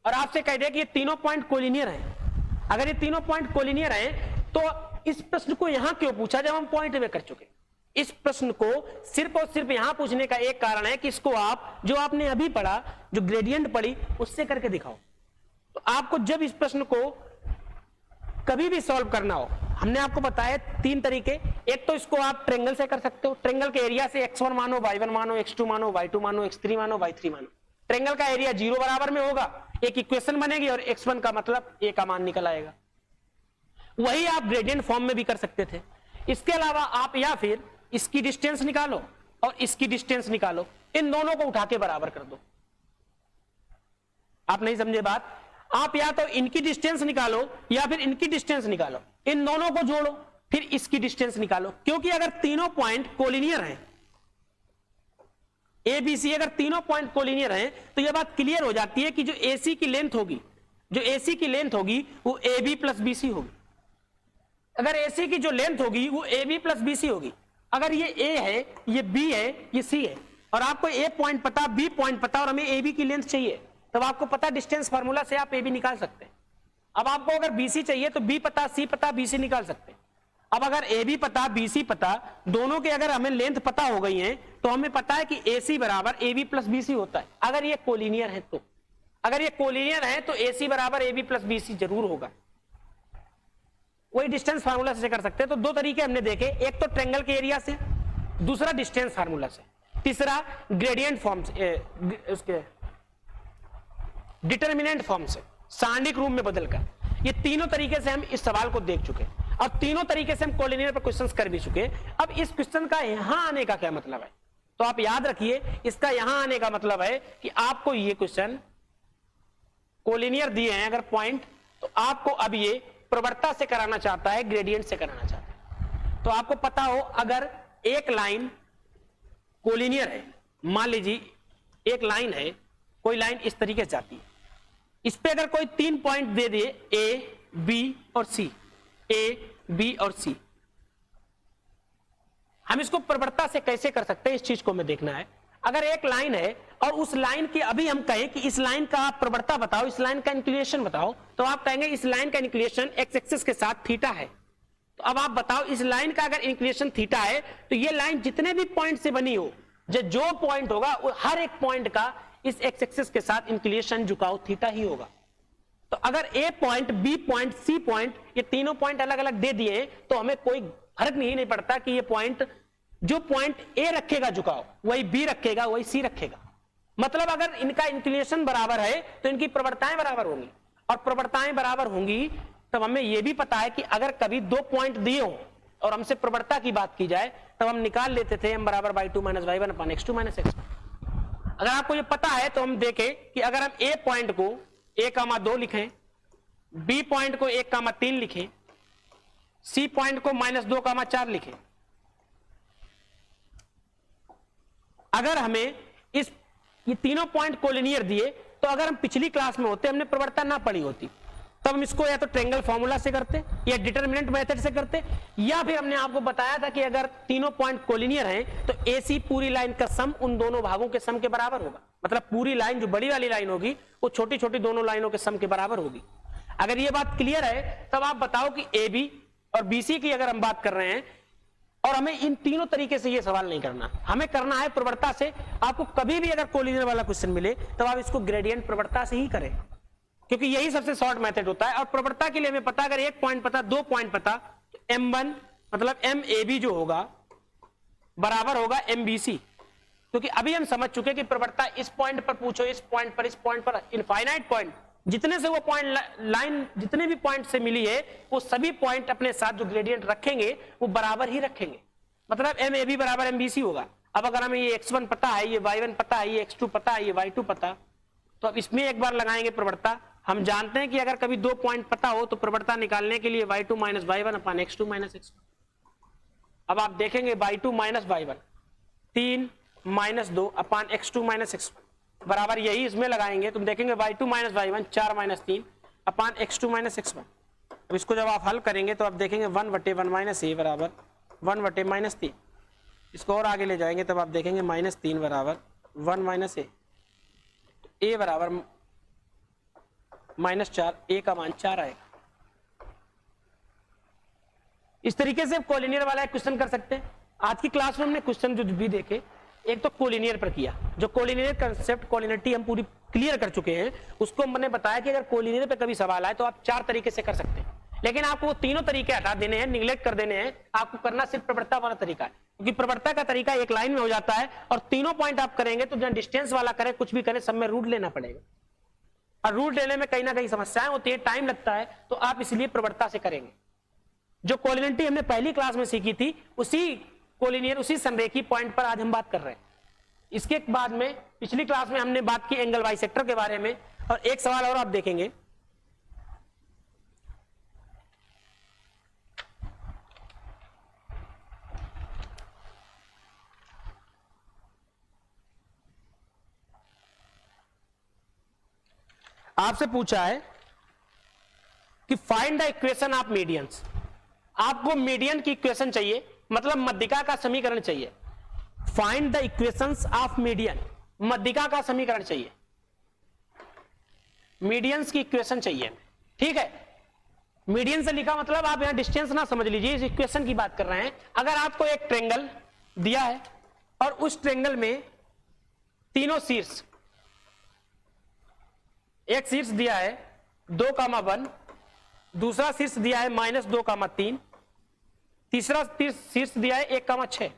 और आपसे कह दे कि ये तीनों पॉइंट कोलिनियर हैं, अगर ये तीनों पॉइंट कोलिनियर हैं तो इस प्रश्न को यहां क्यों पूछा जब हम पॉइंट में कर चुके? इस प्रश्न को सिर्फ और सिर्फ यहां पूछने का एक कारण है कि इसको आप जो आपने अभी पढ़ा, जो ग्रेडियंट पढ़ी, उससे करके दिखाओ। तो आपको जब इस प्रश्न को कभी भी सॉल्व करना हो, हमने आपको बताया 3 तरीके। एक तो इसको आप ट्रायंगल से कर सकते हो, ट्रायंगल के एरिया से x1 मानो, y1 मानो, x2 मानो, y2 मानो, x3 मानो, y3 मानो। ट्रायंगल का एरिया 0 बराबर में होगा, एक इक्वेशन बनेगी और x1 का मतलब a का मान निकल आएगा। वही आप ग्रेडियंट फॉर्म में भी कर सकते थे। इसके अलावा आप या फिर इसकी डिस्टेंस निकालो और इसकी डिस्टेंस निकालो, इन दोनों को उठा के बराबर कर दो। आप नहीं समझे बात? आप या तो इनकी डिस्टेंस निकालो या फिर इनकी डिस्टेंस निकालो, इन दोनों को जोड़ो फिर इसकी डिस्टेंस निकालो। क्योंकि अगर तीनों पॉइंट कोलिनियर हैं, ए बी सी, अगर तीनों पॉइंट कोलिनियर हैं तो यह बात क्लियर हो जाती है कि जो AC की लेंथ होगी, वो AB प्लस BC होगी। अगर AC की जो लेंथ होगी वो AB प्लस BC होगी। अगर ये A है, ये B है, ये C है, और आपको A पॉइंट पता, B पॉइंट पता, और हमें AB की लेंथ चाहिए, तब आपको पता डिस्टेंस फार्मूला से आप AB निकाल सकते हैं। अब आपको अगर BC चाहिए तो B पता, C पता, BC निकाल सकते हैं। अब अगर AB पता, BC पता, दोनों के अगर हमें लेंथ पता हो गई है तो हमें पता है कि AC बराबर AB प्लस BC होता है। अगर ये कोलिनियर है तो, अगर ये कोलिनियर है तो AC बराबर AB प्लस BC जरूर होगा। वही डिस्टेंस फार्मूला से कर सकते हैं। तो दो तरीके हमने देखे, एक तो ट्रायंगल के एरिया से, दूसरा डिस्टेंस फार्मूला से, तीसरा ग्रेडियंट फॉर्म से, उसके डिटर्मिनेंट फॉर्म से, सारणिक रूप में बदलकर। ये तीनों तरीके से हम इस सवाल को देख चुके हैं और तीनों तरीके से हम कोलिनियर पर क्वेश्चंस कर भी चुके हैं। अब इस क्वेश्चन का यहां आने का क्या मतलब है, तो आप याद रखिए, इसका यहां आने का मतलब है कि आपको ये क्वेश्चन कोलिनियर दिए हैं अगर पॉइंट, तो आपको अब ये प्रवणता से कराना चाहता है, ग्रेडियंट से कराना चाहता है। तो आपको पता हो अगर एक लाइन कोलिनियर है, मान लीजिए एक लाइन है, कोई लाइन इस तरीके से जाती है, इस पे अगर कोई 3 पॉइंट दे दिए A, B और C, A, B और C, हम इसको प्रवणता से कैसे कर सकते हैं, इस चीज को हमें देखना है। अगर एक लाइन है और उस लाइन की अभी हम कहें कि इस लाइन का आप प्रवणता बताओ, इस लाइन का इंक्लिनेशन बताओ, तो आप कहेंगे इस लाइन का इंक्लिनेशन एक्स एक्सिस के साथ थीटा है। तो अब आप बताओ इस लाइन का अगर इंक्लिनेशन थीटा है तो ये लाइन जितने भी पॉइंट से बनी हो, जो पॉइंट होगा हर एक पॉइंट का इस एक्स एक्सिस के साथ इंक्लिनेशन झुकाव थीटा ही होगा। तो अगर A point, B point, C point, ये तीनों पॉइंट अलग अलग दे दिए तो हमें कोई फर्क नहीं पड़ता कि ये पॉइंट, जो पॉइंट A रखेगा झुकाव वही B रखेगा, वही C रखेगा। मतलब अगर इनका इंक्लिनेशन बराबर है तो इनकी प्रवणताएं बराबर होंगी, और प्रवणताएं बराबर होंगी तब हमें यह भी पता है कि अगर कभी 2 पॉइंट दिए हो और हमसे प्रवणता की बात की जाए तब हम निकाल लेते थे m बराबर y2 minus y1 upon x2 minus x1। अगर आपको ये पता है तो हम देखें कि अगर हम A पॉइंट को 1,2 लिखें, B पॉइंट को 1,3 लिखें, C पॉइंट को -2,4 लिखें, अगर हमें ये तीनों पॉइंट कोलिनियर दिए तो अगर हम पिछली क्लास में होते, हमने प्रवणता ना पढ़ी होती, तब हम इसको या तो ट्रायंगल फॉर्मूला से करते या डिटरमिनेंट मेथड से करते, या फिर हमने आपको बताया था कि अगर तीनों पॉइंट कोलिनियर हैं तो AC पूरी लाइन का सम उन दोनों भागों के सम के बराबर होगा। मतलब पूरी लाइन जो बड़ी वाली लाइन होगी वो छोटी छोटी दोनों लाइनों के सम के बराबर होगी। अगर ये बात क्लियर है तब आप बताओ कि AB और BC की अगर हम बात कर रहे हैं, और हमें इन तीनों तरीके से ये सवाल नहीं करना, हमें करना है प्रवणता से। आपको कभी भी अगर कोलिनियर वाला क्वेश्चन मिले तब आप इसको ग्रेडियंट प्रवणता से ही करें, क्योंकि यही सबसे शॉर्ट मेथड होता है। और प्रवणता के लिए हमें पता, अगर 1 पॉइंट पता, 2 पॉइंट पता, तो M1 मतलब MAB जो होगा बराबर होगा MBC, क्योंकि अभी हम समझ चुके कि प्रवणता इस पॉइंट पर पूछो, इस पॉइंट पर, इस पॉइंट पर, इनफाइनाइट पॉइंट, जितने से वो पॉइंट लाइन जितने भी पॉइंट से मिली है वो सभी पॉइंट अपने साथ जो ग्रेडियंट रखेंगे वो बराबर ही रखेंगे। मतलब MAB बराबर MBC होगा। अब अगर हमें ये x1 पता है, ये y1 पता है, ये x2 पता है, ये y2 पता, तो अब इसमें एक बार लगाएंगे प्रवणता। हम जानते हैं कि अगर कभी 2 पॉइंट पता हो तो प्रवणता निकालने के लिए y2 minus y1 upon x2 minus x1। अब आप देखेंगे y2 minus y1 3 minus 2 upon x2 minus x1 बराबर यही इसमें लगाएंगे, तुम देखेंगे y2 minus y1 4 minus 3 upon x2 minus x1। अब इसको जब आप हल करेंगे तो आप देखेंगे 1/1 माइनस a बराबर 1/- 3। इसको और आगे ले जाएंगे तब आप देखेंगे -3 बराबर 1 माइनस a बराबर -4, a का मान 4 आएगा। इस तरीके से कोलिनियर वाला एक क्वेश्चन कर सकते हैं। आज की क्लास में हमने क्वेश्चन जो भी देखे, एक तो कोलिनियर पर किया, जो कोलिनियर कंसेप्ट, कोलिनियरिटी हम पूरी क्लियर कर चुके हैं, उसको हमने बताया कि अगर कोलिनियर पे कभी सवाल आए तो आप 4 तरीके से कर सकते हैं, लेकिन आपको वो तीनों तरीके हटा देने हैं, निगलेक्ट कर देने हैं। आपको करना सिर्फ प्रवणता वाला तरीका है, क्योंकि प्रवणता का तरीका एक लाइन में हो जाता है और तीनों पॉइंट आप करेंगे तो जहां डिस्टेंस वाला करें, कुछ भी करें, सब में रूट लेना पड़ेगा, और रूट लेने में कहीं ना कहीं समस्याएं होती है, टाइम लगता है, तो आप इसलिए प्रवणता से करेंगे। जो कोलिनियरिटी हमने पहली क्लास में सीखी थी, उसी कोलिनियर, उसी संरेखी पॉइंट पर आज हम बात कर रहे हैं। इसके बाद में पिछली क्लास में हमने बात की एंगल बाइसेक्टर के बारे में, और एक सवाल और आप देखेंगे, आपसे पूछा है कि find the equation of medians. आपको मीडियन की इक्वेशन चाहिए, मतलब मध्यिका का समीकरण चाहिए। Find the equations of median, मध्यिका का समीकरण चाहिए, मीडियंस की इक्वेशन चाहिए, ठीक है। मीडियन से लिखा मतलब आप यहां डिस्टेंस ना समझ लीजिए, इस इक्वेशन की बात कर रहे हैं। अगर आपको एक ट्रेंगल दिया है और उस ट्रेंगल में तीनों शीर्ष, एक शीर्ष दिया है 2,1, दूसरा शीर्ष दिया है -2,3, तीसरा शीर्ष दिया है 1,6।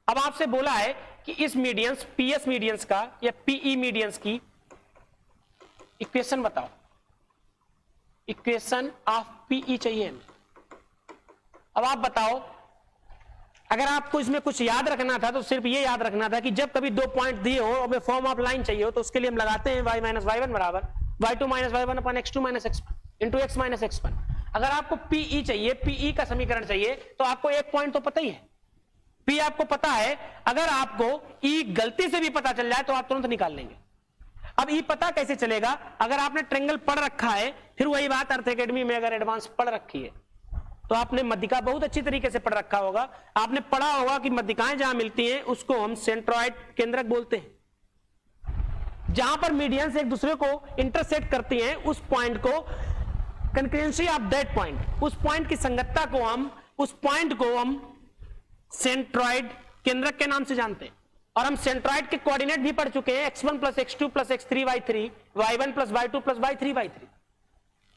अब आपसे बोला है कि इस मीडियंस, पीएस मीडियंस का या पीई मीडियंस की इक्वेशन बताओ। इक्वेशन ऑफ पीई चाहिए हमें। अब आप बताओ, अगर आपको इसमें कुछ याद रखना था तो सिर्फ ये याद रखना था कि जब कभी दो पॉइंट दिए हो और फॉर्म ऑफ लाइन चाहिए हो तो उसके लिए हम लगाते हैं y माइनस y1 बराबर y2 माइनस y1 अपन x2 minus x1 into x minus x1। अगर आपको पीई चाहिए, पीई का समीकरण चाहिए, तो आपको एक पॉइंट तो पता ही है, पी आपको पता है। अगर आपको ई गलती से भी पता चल जाए तो आप तुरंत निकाल लेंगे। अब ई पता कैसे चलेगा? अगर आपने ट्रेंगल पढ़ रखा है, फिर वही बात अर्थ एकेडमी में अगर एडवांस पढ़ रखी है तो आपने मध्यिका बहुत अच्छी तरीके से पढ़ रखा होगा। आपने पढ़ा होगा कि मध्यिकाएं जहां मिलती हैं उसको हम सेंट्रॉइड केंद्रक बोलते हैं। जहां पर मीडियंस एक दूसरे को इंटरसेक्ट करती हैं, उस पॉइंट को, कंकरेंसी ऑफ दैट पॉइंट, उस पॉइंट की संगतता को हम, उस पॉइंट को हम सेंट्रॉइड केंद्रक के नाम से जानते हैं। और हम सेंट्रॉइड के कोऑर्डिनेट भी पढ़ चुके हैं, x1 plus x2 plus x3y3, y1 plus y2 plus y3y3।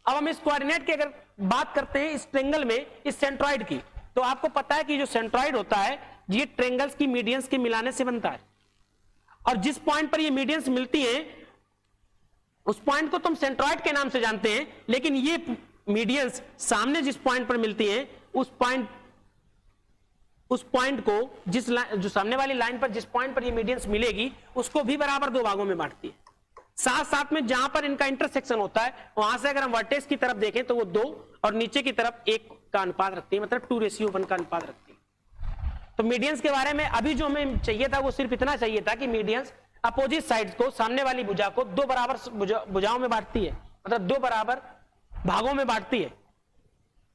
अब हम इस कोऑर्डिनेट की अगर बात करते हैं इस ट्रेंगल में, इस सेंट्रॉइड की, तो आपको पता है कि जो सेंट्रॉइड होता है ये ट्रेंगल्स की मीडियंस के मिलाने से बनता है। और जिस पॉइंट पर ये मीडियंस मिलती हैं उस पॉइंट को तुम सेंट्रॉइड के नाम से जानते हैं, लेकिन ये मीडियंस सामने जिस पॉइंट पर मिलती हैं उस पॉइंट को, जो सामने वाली लाइन पर जिस पॉइंट पर ये मीडियंस मिलेगी उसको भी बराबर दो भागों में बांटती है। साथ साथ में जहां पर इनका इंटरसेक्शन होता है वहां से अगर हम वर्टेक्स की तरफ देखें तो वो 2 और नीचे की तरफ 1 का अनुपात रखती है, मतलब 2:1 का अनुपात रखती है। तो मीडियंस के बारे में अभी जो हमें चाहिए था वो सिर्फ इतना चाहिए था कि मीडियंस अपोजिट साइड को, सामने वाली भुजा को 2 बराबर भुजाओं में बांटती है, मतलब 2 बराबर भागों में बांटती है।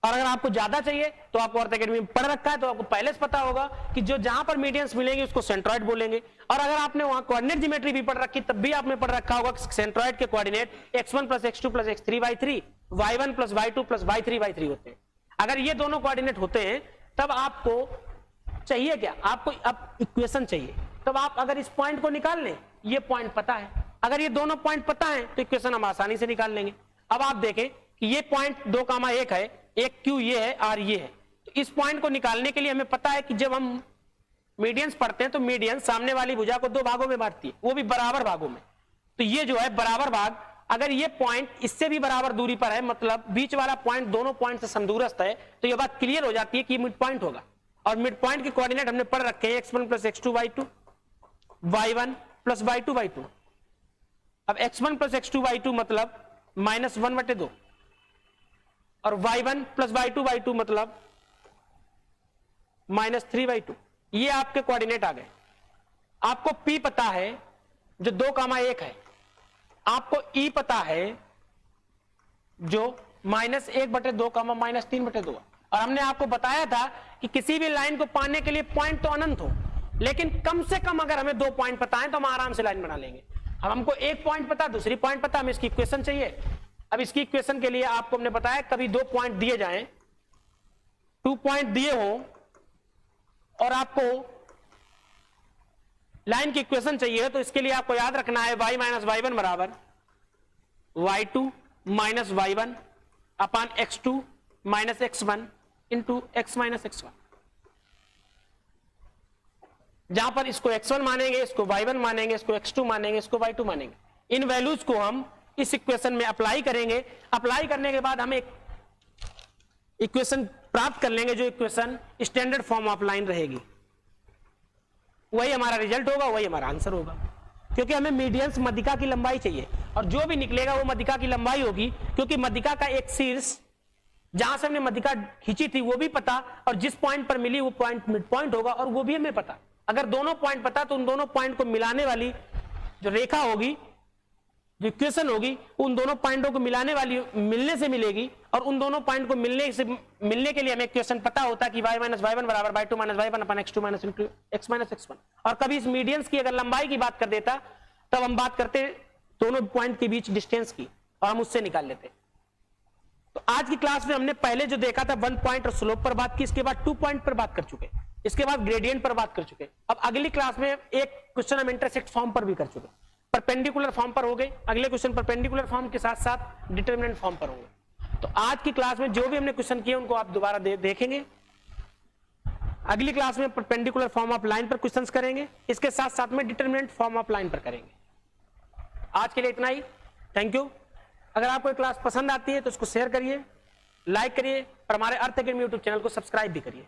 और अगर आपको ज्यादा चाहिए तो आपको अर्थ एकेडमी में पढ़ रखा है तो आपको पहले से पता होगा कि जो जहां पर मीडियंस मिलेंगे उसको सेंट्रॉइड बोलेंगे। और अगर आपने वहां कोऑर्डिनेट ज्योमेट्री भी पढ़ रखी तब भी आपने पढ़ रखा होगा सेंट्रॉइड के coordinate x1 plus x2 plus x3y3, y1 plus y2 plus y3y3 होते हैं। अगर ये दोनों कोऑर्डिनेट होते हैं तब आपको चाहिए क्या? आपको अब इक्वेशन चाहिए। तब आप अगर इस पॉइंट को निकाल लें, ये पॉइंट पता है, अगर ये दोनों पॉइंट पता है तो इक्वेशन हम आसानी से निकाल लेंगे। अब आप देखें कि ये पॉइंट 2,1 है, एक Q ये है, R ये है। तो इस पॉइंट को निकालने के लिए हमें पता है कि जब हम मीडियंस पढ़ते हैं तो मीडियंस सामने वाली भुजा को 2 भागों में बांटती है, वो भी बराबर भागों में। तो ये जो है बराबर भाग, अगर ये पॉइंट इससे भी बराबर दूरी पर है, मतलब बीच वाला पॉइंट दोनों पॉइंट से समदूरस्थ है, तो ये बात क्लियर हो जाती है कि मिड पॉइंट होगा। और मिड पॉइंट के कोऑर्डिनेट हमने पढ़ रखे हैं x1 plus x2 y2, y1 plus y2 y2। अब x1 प्लस x2 y2 मतलब -1/2 और y1 प्लस y2 y2 मतलब -3/2। ये आपके कोऑर्डिनेट आ गए। आपको P पता है जो 2,1 है, आपको E पता है जो -1/2 -3/2। और हमने आपको बताया था कि किसी भी लाइन को पाने के लिए पॉइंट तो अनंत हो, लेकिन कम से कम अगर हमें 2 पॉइंट पता है तो हम आराम से लाइन बना लेंगे। अब हमको एक पॉइंट पता, दूसरी पॉइंट पता, हमें इसकी इक्वेशन चाहिए। अब इसकी इक्वेशन के लिए आपको हमने बताया कभी 2 पॉइंट दिए जाएं, 2 पॉइंट दिए हो और आपको लाइन की इक्वेशन चाहिए तो इसके लिए आपको याद रखना है y माइनस y1 बराबर y2 माइनस y1 अपान x2 minus x1 into x minus x1। जहां पर इसको x1 मानेंगे, इसको y1 मानेंगे, इसको x2 मानेंगे, इसको y2 मानेंगे। इन वैल्यूज को हम इस इक्वेशन में अप्लाई करेंगे। अप्लाई करने के बाद हम एक इक्वेशन प्राप्त कर लेंगे जो equation standard form of line रहेगी। वही हमारा रिजल्ट होगा, वही हमारा आंसर होगा, क्योंकि हमें मीडियंस मध्यिका की लंबाई चाहिए और जो भी निकलेगा वो मध्यिका की लंबाई होगी, क्योंकि मध्यिका का एक शीर्ष जहां से हमने मध्यिका खींची थी वो भी पता और जिस पॉइंट पर मिली वो पॉइंट मिड पॉइंट होगा और वो भी हमें पता। अगर दोनों पॉइंट पता तो उन दोनों पॉइंट को मिलाने वाली जो रेखा होगी, जो इक्वेशन होगी उन दोनों पॉइंटों को मिलने से मिलेगी, और उन दोनों पॉइंट को मिलने के लिए हमें इक्वेशन पता होता है कि y माइनस y1 बराबर y2 माइनस y1 अपन x2 minus x minus x1। और कभी इस मीडियंस की अगर लंबाई की बात कर देता तब हम बात करते दोनों पॉइंट के बीच डिस्टेंस की, और हम उससे निकाल लेते। तो आज की क्लास में हमने पहले जो देखा था 1 पॉइंट और स्लोप पर बात की, इसके बाद 2 पॉइंट पर बात कर चुके, इसके बाद ग्रेडियंट पर बात कर चुके। अब अगली क्लास में एक क्वेश्चन हम इंटरसेक्ट फॉर्म पर भी कर चुके, परपेंडिकुलर फॉर्म पर हो गए, अगले क्वेश्चन परपेंडिकुलर फॉर्म के साथ साथ डिटरमिनेंट फॉर्म पर होंगे। तो आज की क्लास में जो भी हमने क्वेश्चन किए उनको आप दोबारा देखेंगे। अगली क्लास में परपेंडिकुलर फॉर्म ऑफ लाइन पर क्वेश्चंस करेंगे, इसके साथ साथ में डिटरमिनेंट फॉर्म ऑफ लाइन पर करेंगे। आज के लिए इतना ही, थैंक यू। अगर आपको ये क्लास पसंद आती है तो इसको शेयर करिए, लाइक करिए, और हमारे अर्थ अकेडमी यूट्यूब चैनल को सब्सक्राइब भी करिए।